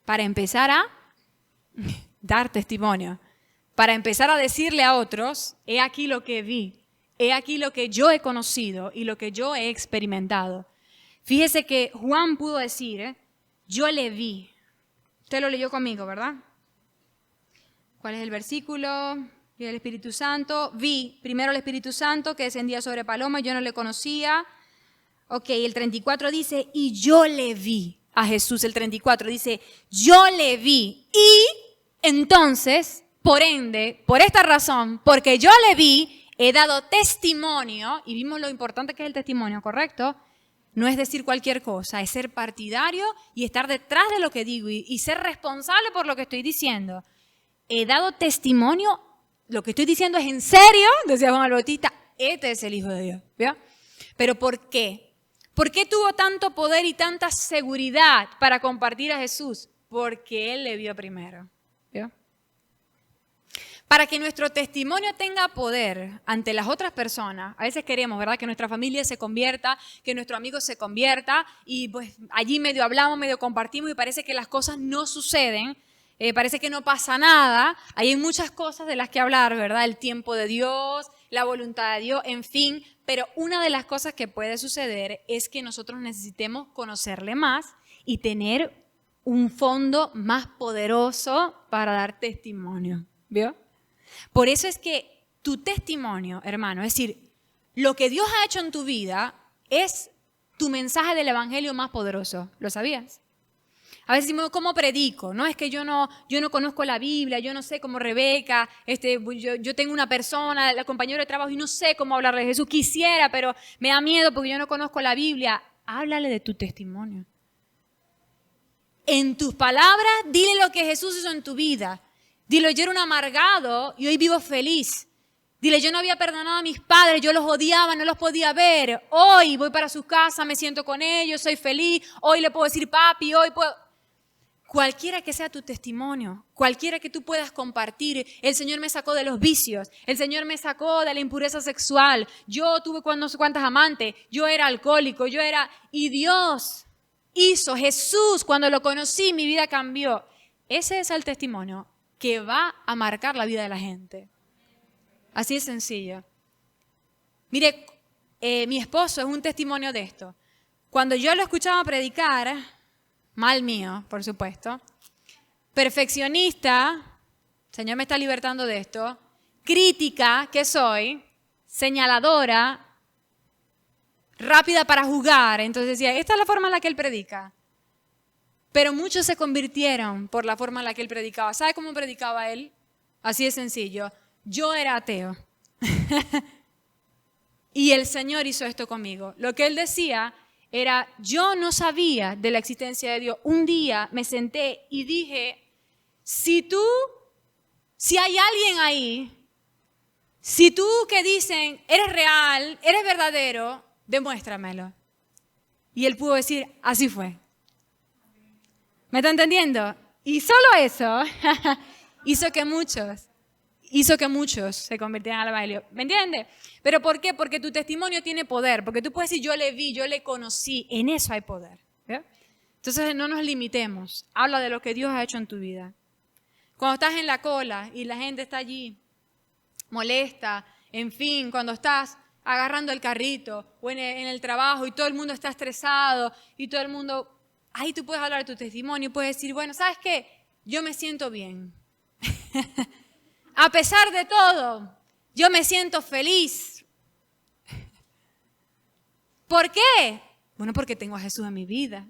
para empezar a dar testimonio, para empezar a decirle a otros, he aquí lo que vi, he aquí lo que yo he conocido y lo que yo he experimentado. Fíjese que Juan pudo decir, yo le vi. Usted lo leyó conmigo, ¿verdad? ¿Cuál es el versículo? Y el Espíritu Santo, vi primero el Espíritu Santo que descendía sobre paloma, yo no le conocía. Ok, el 34 dice, y yo le vi a Jesús. El 34 dice, yo le vi. Y entonces, por ende, por esta razón, porque yo le vi, he dado testimonio, y vimos lo importante que es el testimonio, ¿correcto? No es decir cualquier cosa, es ser partidario y estar detrás de lo que digo y ser responsable por lo que estoy diciendo. He dado testimonio, lo que estoy diciendo es en serio, decía Juan el Bautista, este es el Hijo de Dios. ¿Vio? ¿Pero por qué? ¿Por qué tuvo tanto poder y tanta seguridad para compartir a Jesús? Porque Él le vio primero. ¿Vio? Para que nuestro testimonio tenga poder ante las otras personas, a veces queremos, ¿verdad?, que nuestra familia se convierta, que nuestro amigo se convierta y pues allí medio hablamos, medio compartimos y parece que las cosas no suceden, parece que no pasa nada. Ahí hay muchas cosas de las que hablar, ¿verdad? El tiempo de Dios, la voluntad de Dios, en fin, pero una de las cosas que puede suceder es que nosotros necesitemos conocerle más y tener un fondo más poderoso para dar testimonio, ¿vio? Por eso es que tu testimonio, hermano, es decir, lo que Dios ha hecho en tu vida es tu mensaje del evangelio más poderoso. ¿Lo sabías? A veces decimos, ¿cómo predico? No es que yo no conozco la Biblia, yo no sé cómo Rebeca, yo tengo una persona, la compañera de trabajo y no sé cómo hablarle de Jesús. Quisiera, pero me da miedo porque yo no conozco la Biblia. Háblale de tu testimonio. En tus palabras, dile lo que Jesús hizo en tu vida. Dile, yo era un amargado y hoy vivo feliz. Dile, yo no había perdonado a mis padres, yo los odiaba, no los podía ver. Hoy voy para su casa, me siento con ellos, soy feliz. Hoy le puedo decir, papi, hoy puedo... Cualquiera que sea tu testimonio, cualquiera que tú puedas compartir, el Señor me sacó de los vicios, el Señor me sacó de la impureza sexual, yo tuve no sé cuántas amantes, yo era alcohólico, y Dios hizo, Jesús, cuando lo conocí, mi vida cambió. Ese es el testimonio que va a marcar la vida de la gente. Así de sencillo. Mire, mi esposo es un testimonio de esto. Cuando yo lo escuchaba predicar, mal mío, por supuesto, perfeccionista, el Señor me está libertando de esto, crítica, que soy, señaladora, rápida para juzgar. Entonces decía, esta es la forma en la que él predica. Pero muchos se convirtieron por la forma en la que él predicaba. ¿Sabe cómo predicaba él? Así de sencillo. Yo era ateo. Y el Señor hizo esto conmigo. Lo que él decía era, yo no sabía de la existencia de Dios. Un día me senté y dije, si hay alguien ahí, si tú que dicen, eres real, eres verdadero, demuéstramelo. Y él pudo decir, así fue. ¿Me está entendiendo? Y solo eso hizo que muchos se convirtieran al evangelio. ¿Me entiendes? ¿Pero por qué? Porque tu testimonio tiene poder. Porque tú puedes decir, yo le vi, yo le conocí. En eso hay poder. ¿Ve? Entonces no nos limitemos. Habla de lo que Dios ha hecho en tu vida. Cuando estás en la cola y la gente está allí molesta, en fin, cuando estás agarrando el carrito o en el trabajo y todo el mundo está estresado y todo el mundo, ahí tú puedes hablar de tu testimonio y puedes decir, bueno, ¿sabes qué? Yo me siento bien. A pesar de todo, yo me siento feliz. ¿Por qué? Bueno, porque tengo a Jesús en mi vida.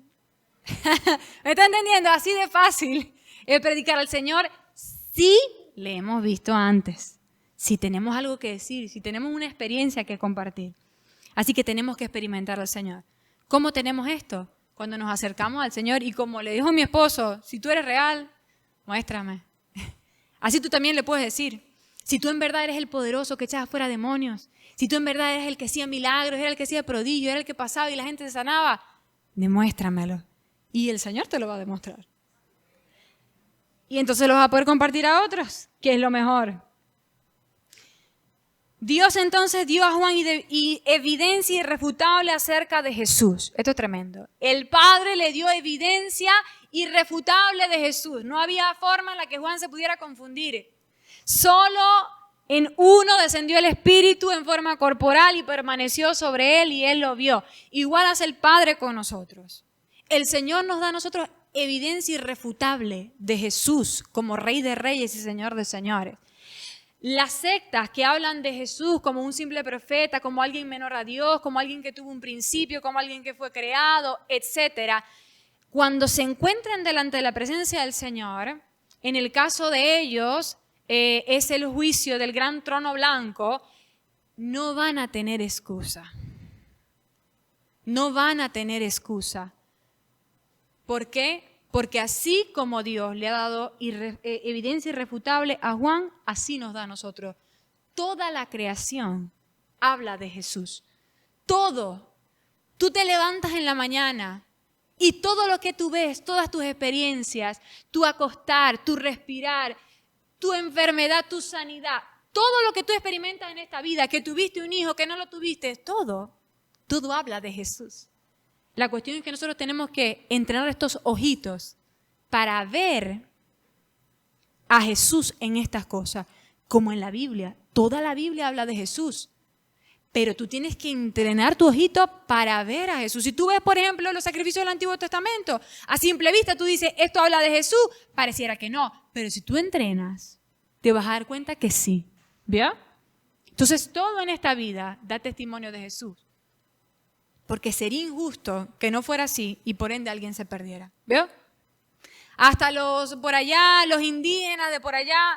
¿Me está entendiendo? Así de fácil es predicar al Señor si le hemos visto antes. Si tenemos algo que decir, si tenemos una experiencia que compartir. Así que tenemos que experimentar al Señor. ¿Cómo tenemos esto? Cuando nos acercamos al Señor y como le dijo mi esposo, si tú eres real, muéstrame. Así tú también le puedes decir, si tú en verdad eres el poderoso que echas afuera demonios, si tú en verdad eres el que hacía milagros, era el que hacía prodigios, era el que pasaba y la gente se sanaba, demuéstramelo. Y el Señor te lo va a demostrar. Y entonces lo vas a poder compartir a otros, que es lo mejor. Dios entonces dio a Juan evidencia irrefutable acerca de Jesús. Esto es tremendo. El Padre le dio evidencia irrefutable de Jesús. No había forma en la que Juan se pudiera confundir. Solo en uno descendió el Espíritu en forma corporal y permaneció sobre él y él lo vio. Igual hace el Padre con nosotros. El Señor nos da a nosotros evidencia irrefutable de Jesús como Rey de Reyes y Señor de Señores. Las sectas que hablan de Jesús como un simple profeta, como alguien menor a Dios, como alguien que tuvo un principio, como alguien que fue creado, etc. Cuando se encuentran delante de la presencia del Señor, en el caso de ellos es el juicio del gran trono blanco, no van a tener excusa. No van a tener excusa. ¿Por qué? Porque así como Dios le ha dado evidencia irrefutable a Juan, así nos da a nosotros. Toda la creación habla de Jesús. Todo. Tú te levantas en la mañana y todo lo que tú ves, todas tus experiencias, tu acostar, tu respirar, tu enfermedad, tu sanidad, todo lo que tú experimentas en esta vida, que tuviste un hijo, que no lo tuviste, todo habla de Jesús. La cuestión es que nosotros tenemos que entrenar estos ojitos para ver a Jesús en estas cosas, como en la Biblia. Toda la Biblia habla de Jesús, pero tú tienes que entrenar tu ojito para ver a Jesús. Si tú ves, por ejemplo, los sacrificios del Antiguo Testamento, a simple vista tú dices, esto habla de Jesús, pareciera que no, pero si tú entrenas, te vas a dar cuenta que sí. ¿Vio? Entonces, todo en esta vida da testimonio de Jesús. Porque sería injusto que no fuera así y por ende alguien se perdiera. ¿Veo? Hasta los indígenas de por allá,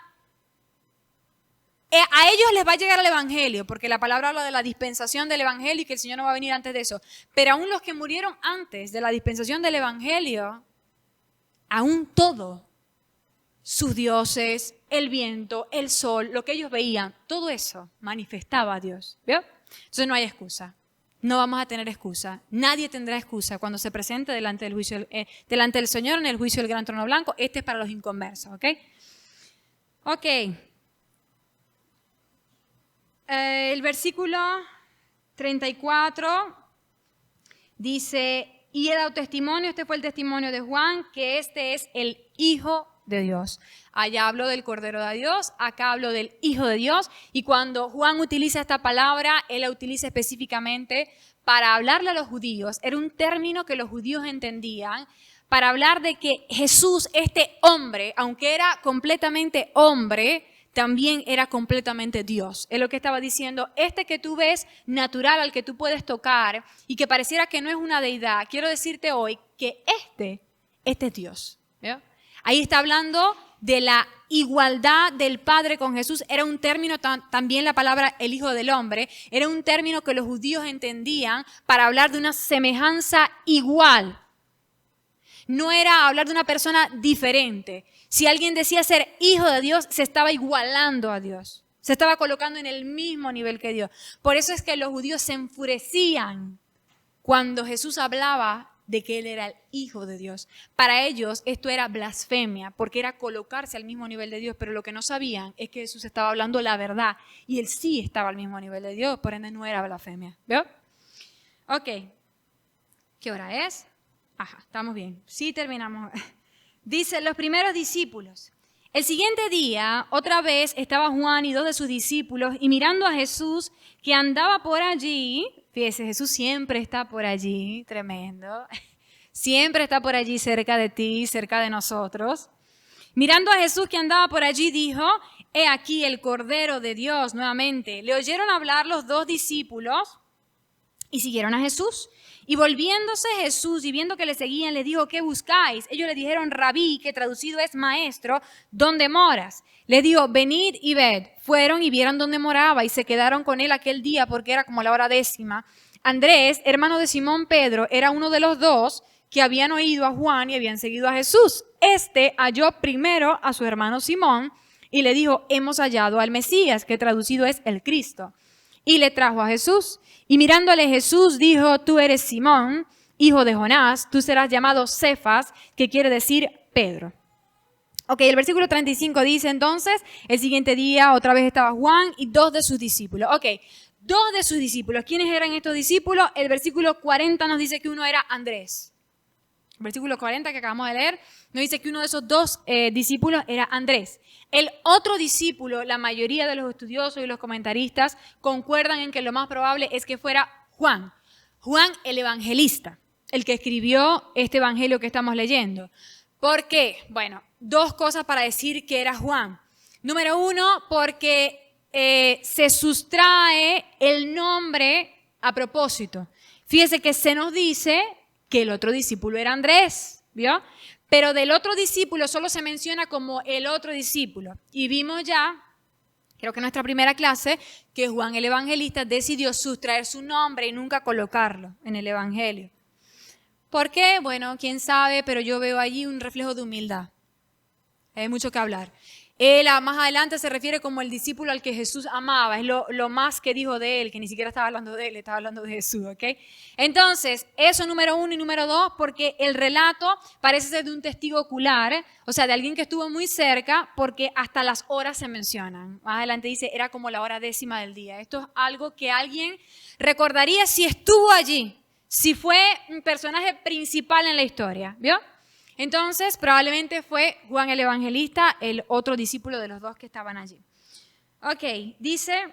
a ellos les va a llegar el Evangelio, porque la palabra habla de la dispensación del Evangelio y que el Señor no va a venir antes de eso. Pero aún los que murieron antes de la dispensación del Evangelio, aún todo, sus dioses, el viento, el sol, lo que ellos veían, todo eso manifestaba a Dios. ¿Veo? Entonces no hay excusa. No vamos a tener excusa. Nadie tendrá excusa cuando se presente delante del juicio, delante del Señor en el juicio del gran trono blanco. Este es para los inconversos, ¿ok? Ok. El versículo 34 dice, y he dado testimonio, este fue el testimonio de Juan, que este es el Hijo de Dios. Allá hablo del Cordero de Dios, acá hablo del Hijo de Dios, y cuando Juan utiliza esta palabra, él la utiliza específicamente para hablarle a los judíos. Era un término que los judíos entendían para hablar de que Jesús, este hombre, aunque era completamente hombre, también era completamente Dios. Es lo que estaba diciendo, este que tú ves natural, al que tú puedes tocar y que pareciera que no es una deidad, quiero decirte hoy que este es Dios. ¿Veo? Ahí está hablando de la igualdad del Padre con Jesús. Era un término, también la palabra el Hijo del Hombre, era un término que los judíos entendían para hablar de una semejanza igual. No era hablar de una persona diferente. Si alguien decía ser hijo de Dios, se estaba igualando a Dios. Se estaba colocando en el mismo nivel que Dios. Por eso es que los judíos se enfurecían cuando Jesús hablaba de que Él era el Hijo de Dios. Para ellos esto era blasfemia, porque era colocarse al mismo nivel de Dios, pero lo que no sabían es que Jesús estaba hablando la verdad y Él sí estaba al mismo nivel de Dios, por ende no era blasfemia. ¿Veo? Ok. ¿Qué hora es? Ajá, estamos bien. Sí, terminamos. Dice, los primeros discípulos. El siguiente día, otra vez, estaba Juan y 2 de sus discípulos, y mirando a Jesús, que andaba por allí, fíjese, Jesús siempre está por allí, tremendo, siempre está por allí cerca de ti, cerca de nosotros. Mirando a Jesús que andaba por allí, dijo, he aquí el Cordero de Dios, nuevamente. Le oyeron hablar los 2 discípulos y siguieron a Jesús. Y volviéndose Jesús y viendo que le seguían, le dijo, ¿qué buscáis? Ellos le dijeron, Rabí, que traducido es maestro, ¿dónde moras? Le dijo, venid y ved. Fueron y vieron dónde moraba y se quedaron con él aquel día porque era como la hora 10. Andrés, hermano de Simón Pedro, era uno de los 2 que habían oído a Juan y habían seguido a Jesús. Este halló primero a su hermano Simón y le dijo, hemos hallado al Mesías, que traducido es el Cristo. Y le trajo a Jesús. Y mirándole Jesús dijo, tú eres Simón, hijo de Jonás, tú serás llamado Cefas, que quiere decir Pedro. Ok, el versículo 35 dice entonces, el siguiente día otra vez estaba Juan y 2 de sus discípulos. Ok, 2 de sus discípulos. ¿Quiénes eran estos discípulos? El versículo 40 nos dice que uno era Andrés. El versículo 40 que acabamos de leer nos dice que uno de esos 2 discípulos era Andrés. El otro discípulo, la mayoría de los estudiosos y los comentaristas concuerdan en que lo más probable es que fuera Juan. Juan el evangelista, el que escribió este evangelio que estamos leyendo. ¿Por qué? Bueno, 2 cosas para decir que era Juan. Número 1, porque se sustrae el nombre a propósito. Fíjese que se nos dice que el otro discípulo era Andrés, ¿vio? Pero del otro discípulo solo se menciona como el otro discípulo. Y vimos ya, creo que en nuestra primera clase, que Juan el evangelista decidió sustraer su nombre y nunca colocarlo en el evangelio. ¿Por qué? Bueno, quién sabe, pero yo veo allí un reflejo de humildad. Hay mucho que hablar. Él más adelante se refiere como el discípulo al que Jesús amaba. Es lo más que dijo de él, que ni siquiera estaba hablando de él, estaba hablando de Jesús, ¿ok? Entonces, eso número 1 y número 2, porque el relato parece ser de un testigo ocular, o sea, de alguien que estuvo muy cerca, porque hasta las horas se mencionan. Más adelante dice, era como la hora 10 del día. Esto es algo que alguien recordaría si estuvo allí, si fue un personaje principal en la historia, ¿vio? Entonces, probablemente fue Juan el evangelista, el otro discípulo de los 2 que estaban allí. Ok, dice,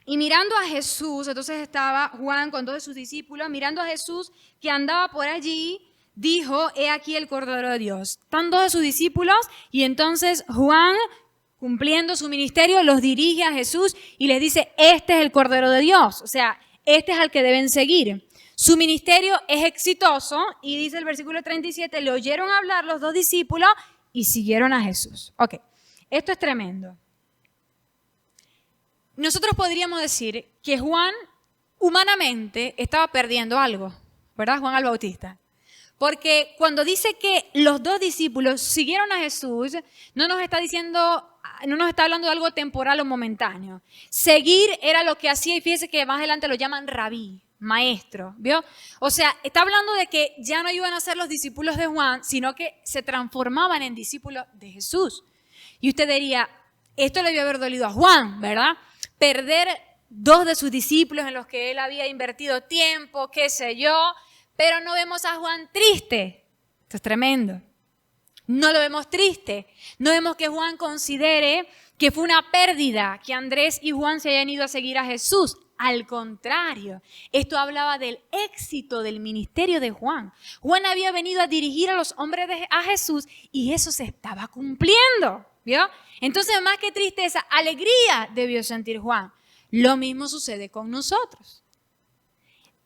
y mirando a Jesús, entonces estaba Juan con 2 de sus discípulos, mirando a Jesús que andaba por allí, dijo, he aquí el Cordero de Dios. Están 2 de sus discípulos y entonces Juan, cumpliendo su ministerio, los dirige a Jesús y les dice, este es el Cordero de Dios, o sea, este es al que deben seguir. Su ministerio es exitoso y dice el versículo 37, le oyeron hablar los 2 discípulos y siguieron a Jesús. Ok, esto es tremendo. Nosotros podríamos decir que Juan humanamente estaba perdiendo algo, ¿verdad? Juan el Bautista. Porque cuando dice que los 2 discípulos siguieron a Jesús, no nos está hablando de algo temporal o momentáneo. Seguir era lo que hacía, y fíjese que más adelante lo llaman rabí, maestro, ¿vio? O sea, está hablando de que ya no iban a ser los discípulos de Juan, sino que se transformaban en discípulos de Jesús. Y usted diría, esto le debió haber dolido a Juan, ¿verdad? Perder 2 de sus discípulos en los que él había invertido tiempo, qué sé yo, pero no vemos a Juan triste. Esto es tremendo. No lo vemos triste. No vemos que Juan considere que fue una pérdida que Andrés y Juan se hayan ido a seguir a Jesús. Al contrario, esto hablaba del éxito del ministerio de Juan. Juan había venido a dirigir a los hombres a Jesús y eso se estaba cumpliendo, ¿vio? Entonces, más que tristeza, alegría debió sentir Juan. Lo mismo sucede con nosotros.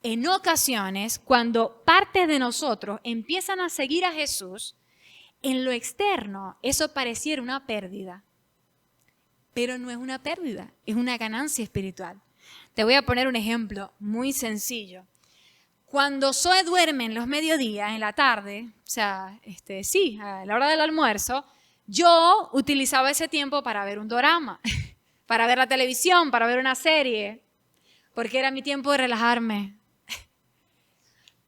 En ocasiones, cuando partes de nosotros empiezan a seguir a Jesús, en lo externo eso pareciera una pérdida, pero no es una pérdida, es una ganancia espiritual. Te voy a poner un ejemplo muy sencillo. Cuando Zoe duerme en los mediodías, en la tarde, o sea, a la hora del almuerzo, yo utilizaba ese tiempo para ver un dorama, para ver la televisión, para ver una serie, porque era mi tiempo de relajarme.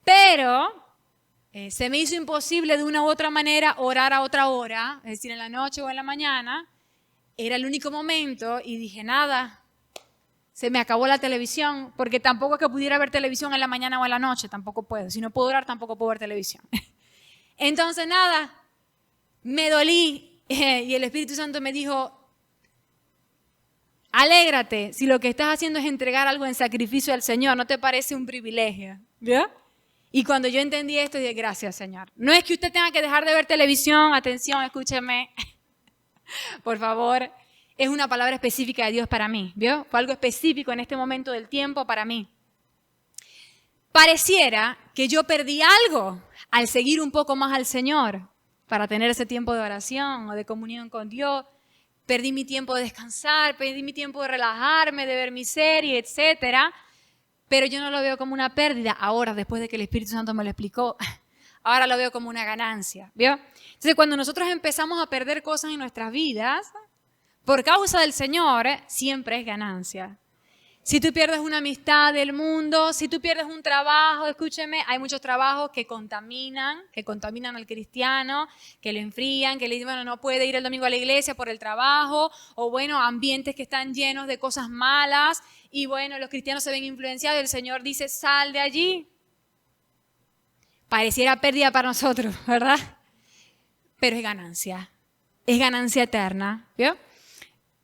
Pero se me hizo imposible de una u otra manera orar a otra hora, es decir, en la noche o en la mañana. Era el único momento y dije, nada, se me acabó la televisión, porque tampoco es que pudiera ver televisión en la mañana o en la noche, tampoco puedo. Si no puedo orar, tampoco puedo ver televisión. Entonces, nada, me dolí y el Espíritu Santo me dijo, alégrate si lo que estás haciendo es entregar algo en sacrificio al Señor, ¿no te parece un privilegio? ¿Ya? Y cuando yo entendí esto, dije, gracias, Señor. No es que usted tenga que dejar de ver televisión, atención, escúcheme, por favor. Es una palabra específica de Dios para mí, ¿vio? Fue algo específico en este momento del tiempo para mí. Pareciera que yo perdí algo al seguir un poco más al Señor para tener ese tiempo de oración o de comunión con Dios. Perdí mi tiempo de descansar, perdí mi tiempo de relajarme, de ver mi serie, etcétera. Pero yo no lo veo como una pérdida ahora, después de que el Espíritu Santo me lo explicó. Ahora lo veo como una ganancia, ¿vio? Entonces, cuando nosotros empezamos a perder cosas en nuestras vidas, por causa del Señor, siempre es ganancia. Si tú pierdes una amistad del mundo, si tú pierdes un trabajo, escúcheme, hay muchos trabajos que contaminan al cristiano, que lo enfrían, que le dicen, bueno, no puede ir el domingo a la iglesia por el trabajo, o bueno, ambientes que están llenos de cosas malas, y bueno, los cristianos se ven influenciados y el Señor dice, sal de allí. Pareciera pérdida para nosotros, ¿verdad? Pero es ganancia eterna, ¿vio?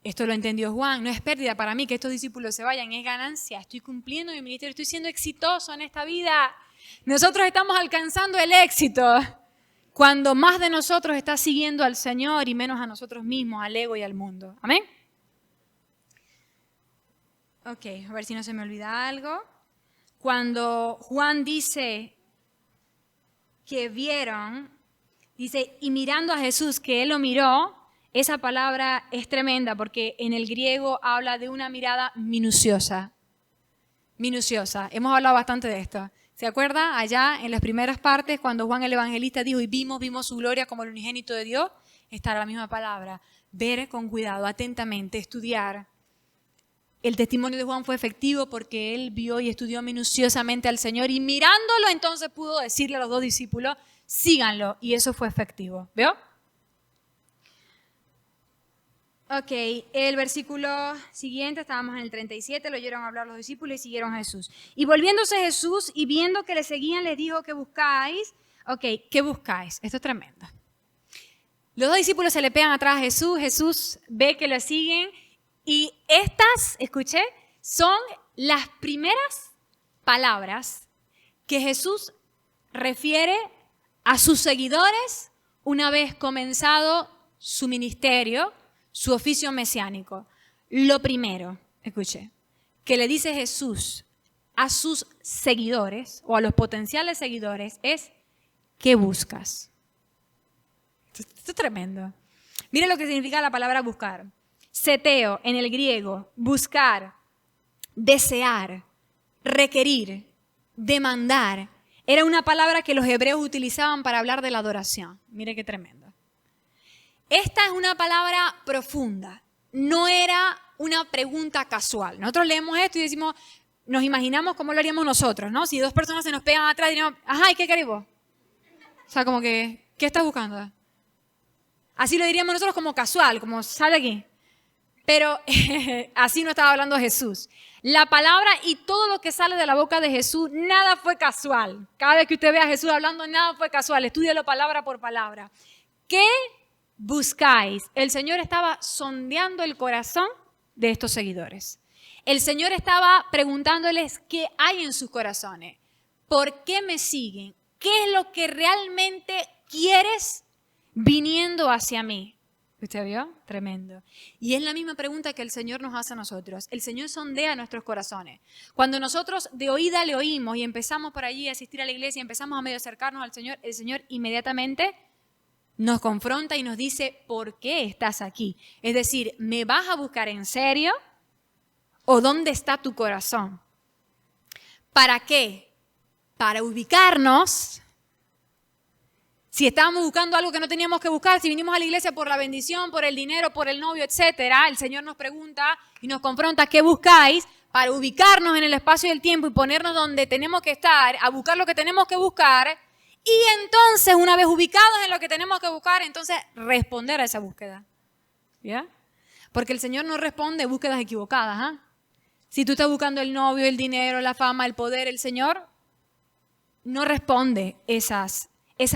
Esto lo entendió Juan, no es pérdida para mí que estos discípulos se vayan, es ganancia. Estoy cumpliendo mi ministerio, estoy siendo exitoso en esta vida. Nosotros estamos alcanzando el éxito cuando más de nosotros está siguiendo al Señor y menos a nosotros mismos, al ego y al mundo. ¿Amén? Ok, a ver si no se me olvida algo. Cuando Juan dice que vieron, dice, y mirando a Jesús, que él lo miró, esa palabra es tremenda porque en el griego habla de una mirada minuciosa. Minuciosa. Hemos hablado bastante de esto. ¿Se acuerda? Allá en las primeras partes, cuando Juan el Evangelista dijo, y vimos su gloria como el unigénito de Dios, está la misma palabra. Ver con cuidado, atentamente, estudiar. El testimonio de Juan fue efectivo porque él vio y estudió minuciosamente al Señor y mirándolo entonces pudo decirle a los dos discípulos, síganlo. Y eso fue efectivo. ¿Veo? Ok, el versículo siguiente, estábamos en el 37, lo oyeron hablar los discípulos y siguieron a Jesús. Y volviéndose Jesús y viendo que le seguían, les dijo, ¿qué buscáis? Ok, ¿qué buscáis? Esto es tremendo. Los dos discípulos se le pegan atrás a Jesús, Jesús ve que lo siguen y estas, escuché, son las primeras palabras que Jesús refiere a sus seguidores una vez comenzado su ministerio, su oficio mesiánico. Lo primero, escuche, que le dice Jesús a sus seguidores o a los potenciales seguidores es, ¿qué buscas? Esto es tremendo. Mire lo que significa la palabra buscar. Seteo en el griego, buscar, desear, requerir, demandar. Era una palabra que los hebreos utilizaban para hablar de la adoración. Mire qué tremendo. Esta es una palabra profunda, no era una pregunta casual. Nosotros leemos esto y decimos, nos imaginamos cómo lo haríamos nosotros, ¿no? Si dos personas se nos pegan atrás, diríamos, ajá, ¿y qué querés vos? O sea, como que, ¿qué estás buscando? Así lo diríamos nosotros como casual, como sal de aquí. Pero así no estaba hablando Jesús. La palabra y todo lo que sale de la boca de Jesús, nada fue casual. Cada vez que usted ve a Jesús hablando, nada fue casual. Estúdialo palabra por palabra. ¿Qué buscáis? El Señor estaba sondeando el corazón de estos seguidores. El Señor estaba preguntándoles qué hay en sus corazones. ¿Por qué me siguen? ¿Qué es lo que realmente quieres viniendo hacia mí? ¿Usted vio? Tremendo. Y es la misma pregunta que el Señor nos hace a nosotros. El Señor sondea nuestros corazones. Cuando nosotros de oída le oímos y empezamos por allí a asistir a la iglesia y empezamos a medio acercarnos al Señor, el Señor inmediatamente nos confronta y nos dice, ¿por qué estás aquí? Es decir, ¿me vas a buscar en serio? ¿O dónde está tu corazón? ¿Para qué? Para ubicarnos. Si estábamos buscando algo que no teníamos que buscar, si vinimos a la iglesia por la bendición, por el dinero, por el novio, etcétera, el Señor nos pregunta y nos confronta, ¿qué buscáis? Para ubicarnos en el espacio y el tiempo y ponernos donde tenemos que estar, a buscar lo que tenemos que buscar. Y entonces, una vez ubicados en lo que tenemos que buscar, entonces responder a esa búsqueda. ¿Ya? Porque el Señor no responde búsquedas equivocadas. Si tú estás buscando el novio, el dinero, la fama, el poder, el Señor no responde esas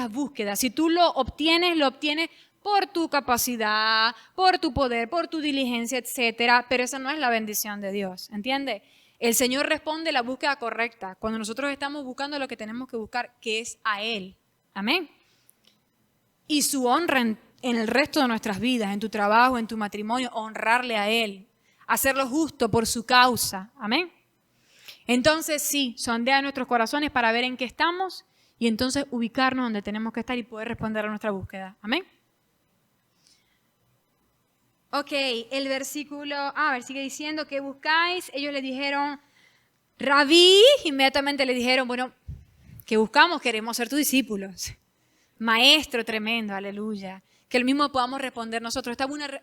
búsquedas. Si tú lo obtienes por tu capacidad, por tu poder, por tu diligencia, etcétera, pero esa no es la bendición de Dios, ¿entiendes? El Señor responde la búsqueda correcta cuando nosotros estamos buscando lo que tenemos que buscar, que es a Él. Amén. Y su honra en el resto de nuestras vidas, en tu trabajo, en tu matrimonio, honrarle a Él, hacerlo justo por su causa. Amén. Entonces sí, sondea nuestros corazones para ver en qué estamos y entonces ubicarnos donde tenemos que estar y poder responder a nuestra búsqueda. Amén. Ok, el versículo, sigue diciendo que buscáis. Ellos le dijeron, Rabí, inmediatamente le dijeron, bueno, ¿qué buscamos? Queremos ser tus discípulos. Maestro tremendo, aleluya. Que el mismo podamos responder nosotros.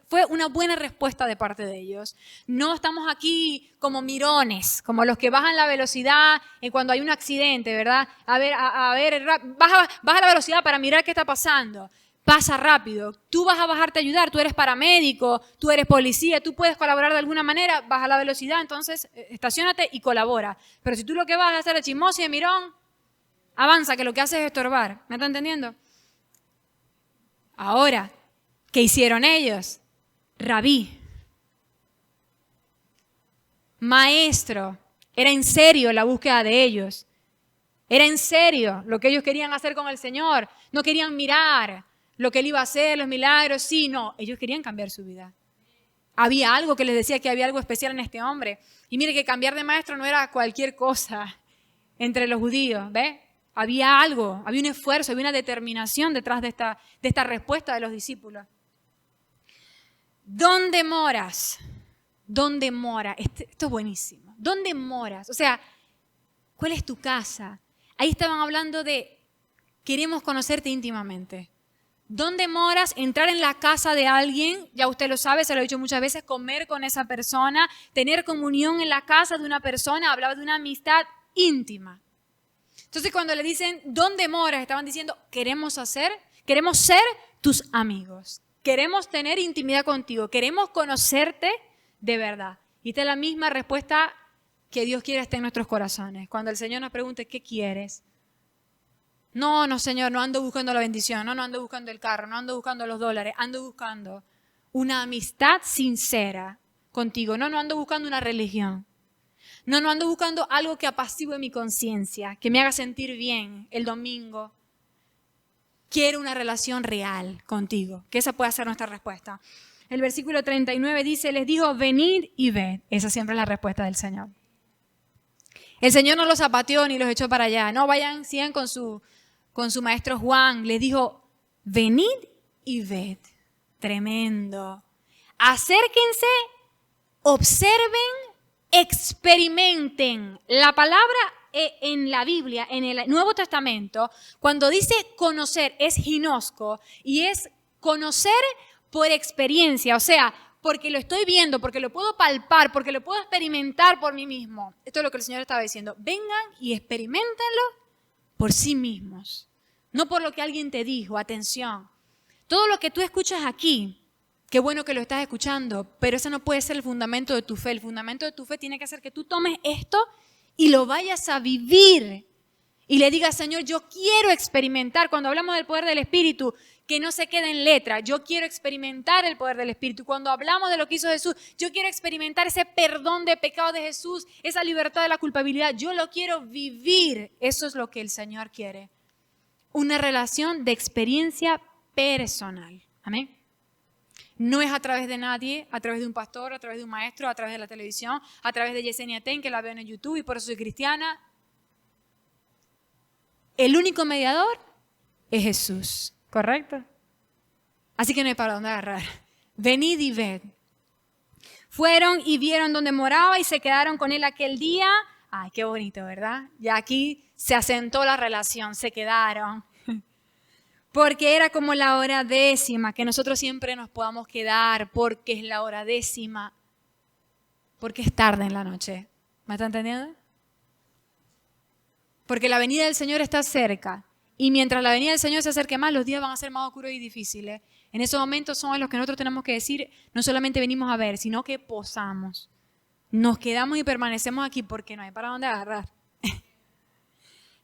Fue una buena respuesta de parte de ellos. No estamos aquí como mirones, como los que bajan la velocidad cuando hay un accidente, ¿verdad? Baja la velocidad para mirar qué está pasando. Pasa rápido. Tú vas a bajarte a ayudar, tú eres paramédico, tú eres policía, tú puedes colaborar de alguna manera, baja la velocidad, entonces estaciónate y colabora. Pero si tú lo que vas a hacer es chismoso y de mirón, avanza, que lo que haces es estorbar. ¿Me está entendiendo? Ahora, ¿qué hicieron ellos? Rabí, maestro, era en serio la búsqueda de ellos. Era en serio lo que ellos querían hacer con el Señor. No querían mirar lo que Él iba a hacer, los milagros, sí, no. Ellos querían cambiar su vida. Había algo que les decía que había algo especial en este hombre. Y mire que cambiar de maestro no era cualquier cosa entre los judíos, ¿ve? Había algo, había un esfuerzo, había una determinación detrás de esta respuesta de los discípulos. ¿Dónde moras? ¿Dónde mora? Esto es buenísimo. ¿Dónde moras? O sea, ¿cuál es tu casa? Ahí estaban hablando de queremos conocerte íntimamente. ¿Dónde moras? Entrar en la casa de alguien, ya usted lo sabe, se lo he dicho muchas veces, comer con esa persona, tener comunión en la casa de una persona, hablaba de una amistad íntima. Entonces cuando le dicen, ¿dónde moras? Estaban diciendo, queremos ser tus amigos. Queremos tener intimidad contigo. Queremos conocerte de verdad. Y esta es la misma respuesta que Dios quiere estar en nuestros corazones. Cuando el Señor nos pregunte, ¿qué quieres? No, Señor, no ando buscando la bendición. No ando buscando el carro. No ando buscando los dólares. Ando buscando una amistad sincera contigo. No ando buscando una religión. No ando buscando algo que apacigüe mi conciencia, que me haga sentir bien el domingo. Quiero una relación real contigo, que esa pueda ser nuestra respuesta. El versículo 39 dice, les dijo, venid y ved. Esa siempre es la respuesta del Señor. El Señor no los zapateó ni los echó para allá. No, sigan con su maestro Juan. Les dijo, venid y ved. Tremendo. Acérquense, observen, experimenten. La palabra en la Biblia, en el Nuevo Testamento, cuando dice conocer, es ginosco y es conocer por experiencia, o sea, porque lo estoy viendo, porque lo puedo palpar, porque lo puedo experimentar por mí mismo. Esto es lo que el Señor estaba diciendo. Vengan y experiméntenlo por sí mismos, no por lo que alguien te dijo. Atención, todo lo que tú escuchas aquí, qué bueno que lo estás escuchando, pero ese no puede ser el fundamento de tu fe. El fundamento de tu fe tiene que ser que tú tomes esto y lo vayas a vivir y le digas, Señor, yo quiero experimentar. Cuando hablamos del poder del Espíritu, que no se quede en letra. Yo quiero experimentar el poder del Espíritu. Cuando hablamos de lo que hizo Jesús, yo quiero experimentar ese perdón de pecado de Jesús, esa libertad de la culpabilidad. Yo lo quiero vivir. Eso es lo que el Señor quiere. Una relación de experiencia personal. Amén. No es a través de nadie, a través de un pastor, a través de un maestro, a través de la televisión, a través de Yesenia Ten, que la veo en YouTube y por eso soy cristiana. El único mediador es Jesús, ¿correcto? Así que no hay para dónde agarrar. Venid y ved. Fueron y vieron dónde moraba y se quedaron con él aquel día. Ay, qué bonito, ¿verdad? Ya aquí se asentó la relación, se quedaron. Porque era como la hora 10:00, que nosotros siempre nos podamos quedar porque es la hora 10:00, porque es tarde en la noche. ¿Me está entendiendo? Porque la venida del Señor está cerca. Y mientras la venida del Señor se acerque más, los días van a ser más oscuros y difíciles. En esos momentos son en los que nosotros tenemos que decir, no solamente venimos a ver, sino que posamos. Nos quedamos y permanecemos aquí porque no hay para dónde agarrar.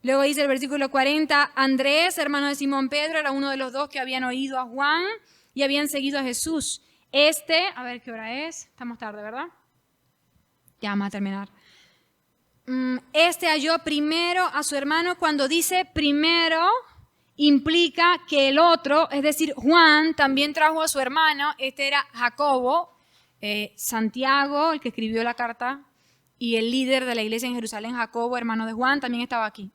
Luego dice el versículo 40, Andrés, hermano de Simón Pedro, era uno de los dos que habían oído a Juan y habían seguido a Jesús. A ver qué hora es, estamos tarde, ¿verdad? Ya vamos a terminar. Halló primero a su hermano. Cuando dice primero, implica que el otro, es decir, Juan, también trajo a su hermano. Este era Jacobo, Santiago, el que escribió la carta, y el líder de la iglesia en Jerusalén, Jacobo, hermano de Juan, también estaba aquí.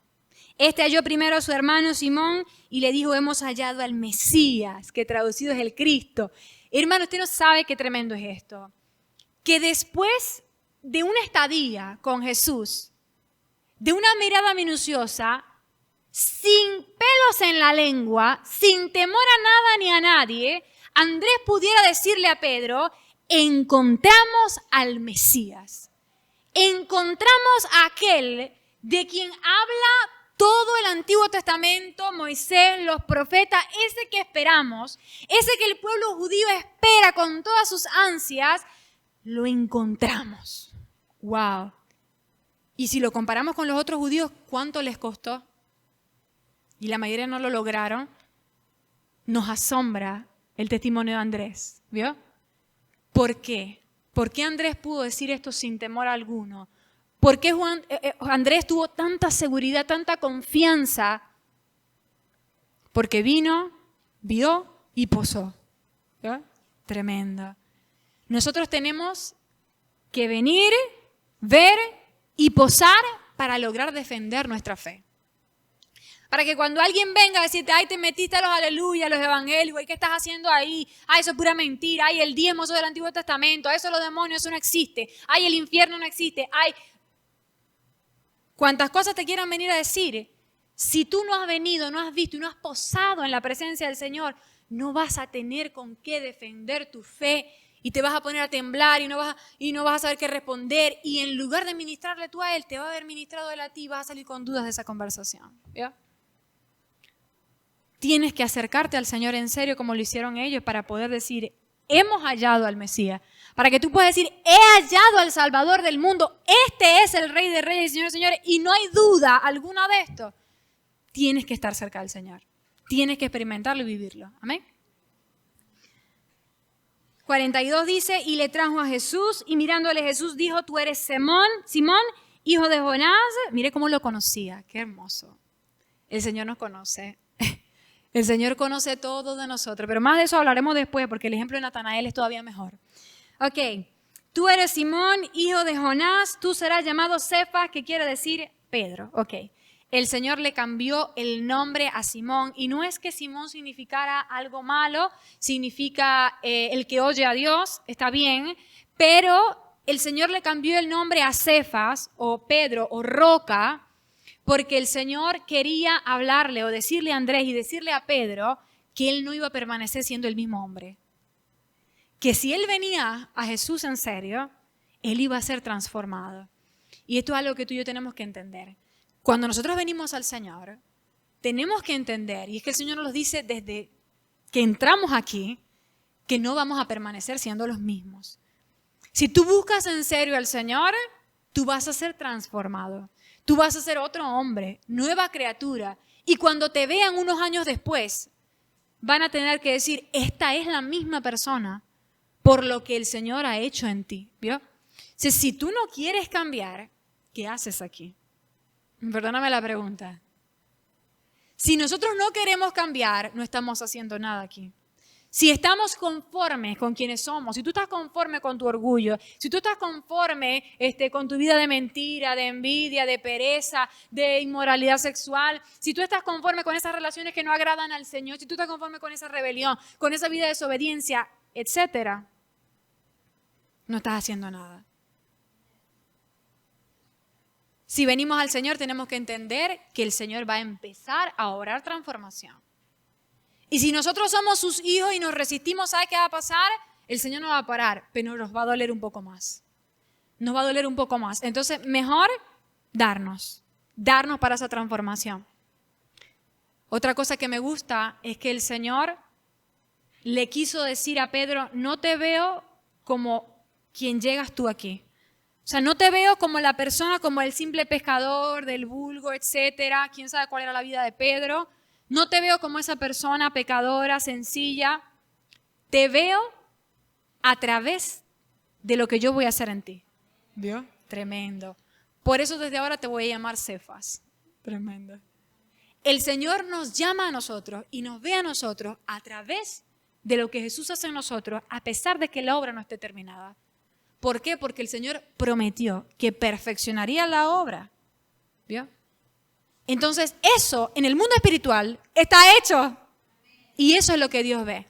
Halló primero a su hermano Simón y le dijo, hemos hallado al Mesías, que traducido es el Cristo. Hermano, usted no sabe qué tremendo es esto. Que después de una estadía con Jesús, de una mirada minuciosa, sin pelos en la lengua, sin temor a nada ni a nadie, Andrés pudiera decirle a Pedro, encontramos al Mesías. Encontramos a aquel de quien habla todo el Antiguo Testamento, Moisés, los profetas, ese que esperamos, ese que el pueblo judío espera con todas sus ansias, lo encontramos. ¡Wow! Y si lo comparamos con los otros judíos, ¿cuánto les costó? Y la mayoría no lo lograron. Nos asombra el testimonio de Andrés, ¿vio? ¿Por qué? ¿Por qué Andrés pudo decir esto sin temor alguno? ¿Por qué Andrés tuvo tanta seguridad, tanta confianza? Porque vino, vio y posó. ¿Vio? Tremendo. Nosotros tenemos que venir, ver y posar para lograr defender nuestra fe. Para que cuando alguien venga a decirte, ay, te metiste a los aleluya, a los evangélicos, ¿y qué estás haciendo ahí? Ay, eso es pura mentira, ay, el diezmo, eso del Antiguo Testamento, eso los demonios, eso no existe, ay, el infierno no existe, ay, cuantas cosas te quieran venir a decir, si tú no has venido, no has visto y no has posado en la presencia del Señor, no vas a tener con qué defender tu fe y te vas a poner a temblar y no vas a saber qué responder, y en lugar de ministrarle tú a Él, te va a haber ministrado Él a ti y vas a salir con dudas de esa conversación. ¿Ya? Tienes que acercarte al Señor en serio como lo hicieron ellos para poder decir, hemos hallado al Mesías. Para que tú puedas decir, he hallado al Salvador del mundo. Este es el Rey de Reyes y Señor de Señores. Y no hay duda alguna de esto. Tienes que estar cerca del Señor. Tienes que experimentarlo y vivirlo. Amén. 42 dice, y le trajo a Jesús. Y mirándole Jesús dijo, tú eres Simón, hijo de Jonás. Mire cómo lo conocía. Qué hermoso. El Señor nos conoce. El Señor conoce todo de nosotros, pero más de eso hablaremos después porque el ejemplo de Natanael es todavía mejor. Ok, tú eres Simón, hijo de Jonás, tú serás llamado Cefas, que quiere decir Pedro. Ok, el Señor le cambió el nombre a Simón y no es que Simón significara algo malo, significa el que oye a Dios, está bien, pero el Señor le cambió el nombre a Cefas o Pedro o Roca, porque el Señor quería hablarle o decirle a Andrés y decirle a Pedro que él no iba a permanecer siendo el mismo hombre. Que si él venía a Jesús en serio, él iba a ser transformado. Y esto es algo que tú y yo tenemos que entender. Cuando nosotros venimos al Señor, tenemos que entender, y es que el Señor nos lo dice desde que entramos aquí, que no vamos a permanecer siendo los mismos. Si tú buscas en serio al Señor, tú vas a ser transformado. Tú vas a ser otro hombre, nueva criatura. Y cuando te vean unos años después, van a tener que decir, esta es la misma persona por lo que el Señor ha hecho en ti. ¿Vio? Si tú no quieres cambiar, ¿qué haces aquí? Perdóname la pregunta. Si nosotros no queremos cambiar, no estamos haciendo nada aquí. Si estamos conformes con quienes somos, si tú estás conforme con tu orgullo, si tú estás conforme con tu vida de mentira, de envidia, de pereza, de inmoralidad sexual, si tú estás conforme con esas relaciones que no agradan al Señor, si tú estás conforme con esa rebelión, con esa vida de desobediencia, etc., no estás haciendo nada. Si venimos al Señor, tenemos que entender que el Señor va a empezar a obrar transformación. Y si nosotros somos sus hijos y nos resistimos, ¿sabe qué va a pasar? El Señor no va a parar, pero nos va a doler un poco más. Nos va a doler un poco más. Entonces, mejor darnos para esa transformación. Otra cosa que me gusta es que el Señor le quiso decir a Pedro, no te veo como quien llegas tú aquí. sea, no te veo como la persona, como el simple pescador del vulgo, etcétera. Quién sabe cuál era la vida de Pedro. No te veo como esa persona pecadora, sencilla. Te veo a través de lo que yo voy a hacer en ti. ¿Vio? Tremendo. Por eso desde ahora te voy a llamar Cefas. Tremendo. El Señor nos llama a nosotros y nos ve a nosotros a través de lo que Jesús hace en nosotros, a pesar de que la obra no esté terminada. ¿Por qué? Porque el Señor prometió que perfeccionaría la obra. ¿Vio? Entonces, eso en el mundo espiritual está hecho. Y eso es lo que Dios ve.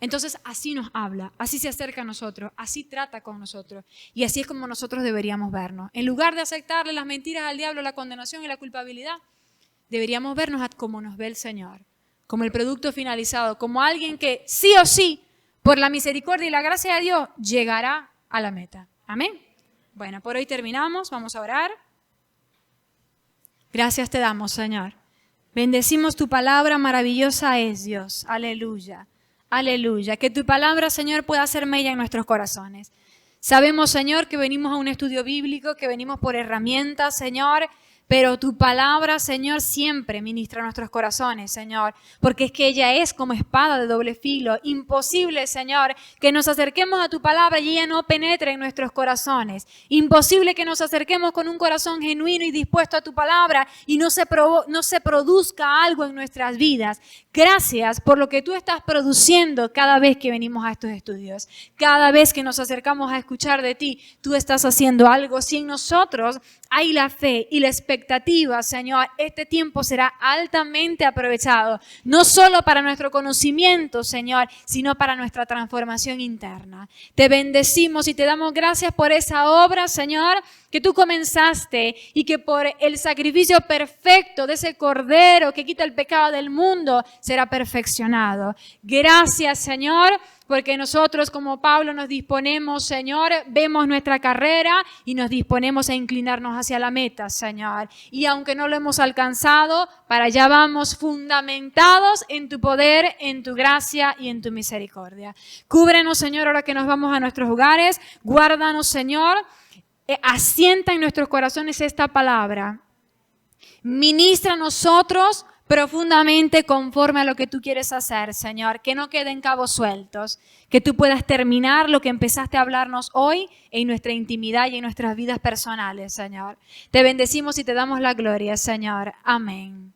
Entonces, así nos habla, así se acerca a nosotros, así trata con nosotros. Y así es como nosotros deberíamos vernos. En lugar de aceptarle las mentiras al diablo, la condenación y la culpabilidad, deberíamos vernos como nos ve el Señor. Como el producto finalizado, como alguien que sí o sí, por la misericordia y la gracia de Dios, llegará a la meta. Amén. Bueno, por hoy terminamos. Vamos a orar. Gracias te damos, Señor. Bendecimos tu palabra, maravillosa es Dios. Aleluya. Aleluya. Que tu palabra, Señor, pueda hacer mella en nuestros corazones. Sabemos, Señor, que venimos a un estudio bíblico, que venimos por herramientas, Señor, pero tu palabra, Señor, siempre ministra nuestros corazones, Señor, porque es que ella es como espada de doble filo. Imposible, Señor, que nos acerquemos a tu palabra y ella no penetre en nuestros corazones. Imposible que nos acerquemos con un corazón genuino y dispuesto a tu palabra y no se produzca algo en nuestras vidas. Gracias por lo que tú estás produciendo cada vez que venimos a estos estudios. Cada vez que nos acercamos a escuchar de ti, tú estás haciendo algo. Si en nosotros hay la fe y la expectativa, Señor, este tiempo será altamente aprovechado, no solo para nuestro conocimiento, Señor, sino para nuestra transformación interna. Te bendecimos y te damos gracias por esa obra, Señor, que tú comenzaste y que por el sacrificio perfecto de ese Cordero que quita el pecado del mundo será perfeccionado. Gracias, Señor, porque nosotros como Pablo nos disponemos, Señor, vemos nuestra carrera y nos disponemos a inclinarnos hacia la meta, Señor. Y aunque no lo hemos alcanzado, para allá vamos fundamentados en tu poder, en tu gracia y en tu misericordia. Cúbrenos, Señor, ahora que nos vamos a nuestros hogares. Guárdanos, Señor. Asienta en nuestros corazones esta palabra. Ministra a nosotros profundamente conforme a lo que tú quieres hacer, Señor. Que no queden cabos sueltos. Que tú puedas terminar lo que empezaste a hablarnos hoy en nuestra intimidad y en nuestras vidas personales, Señor. Te bendecimos y te damos la gloria, Señor. Amén.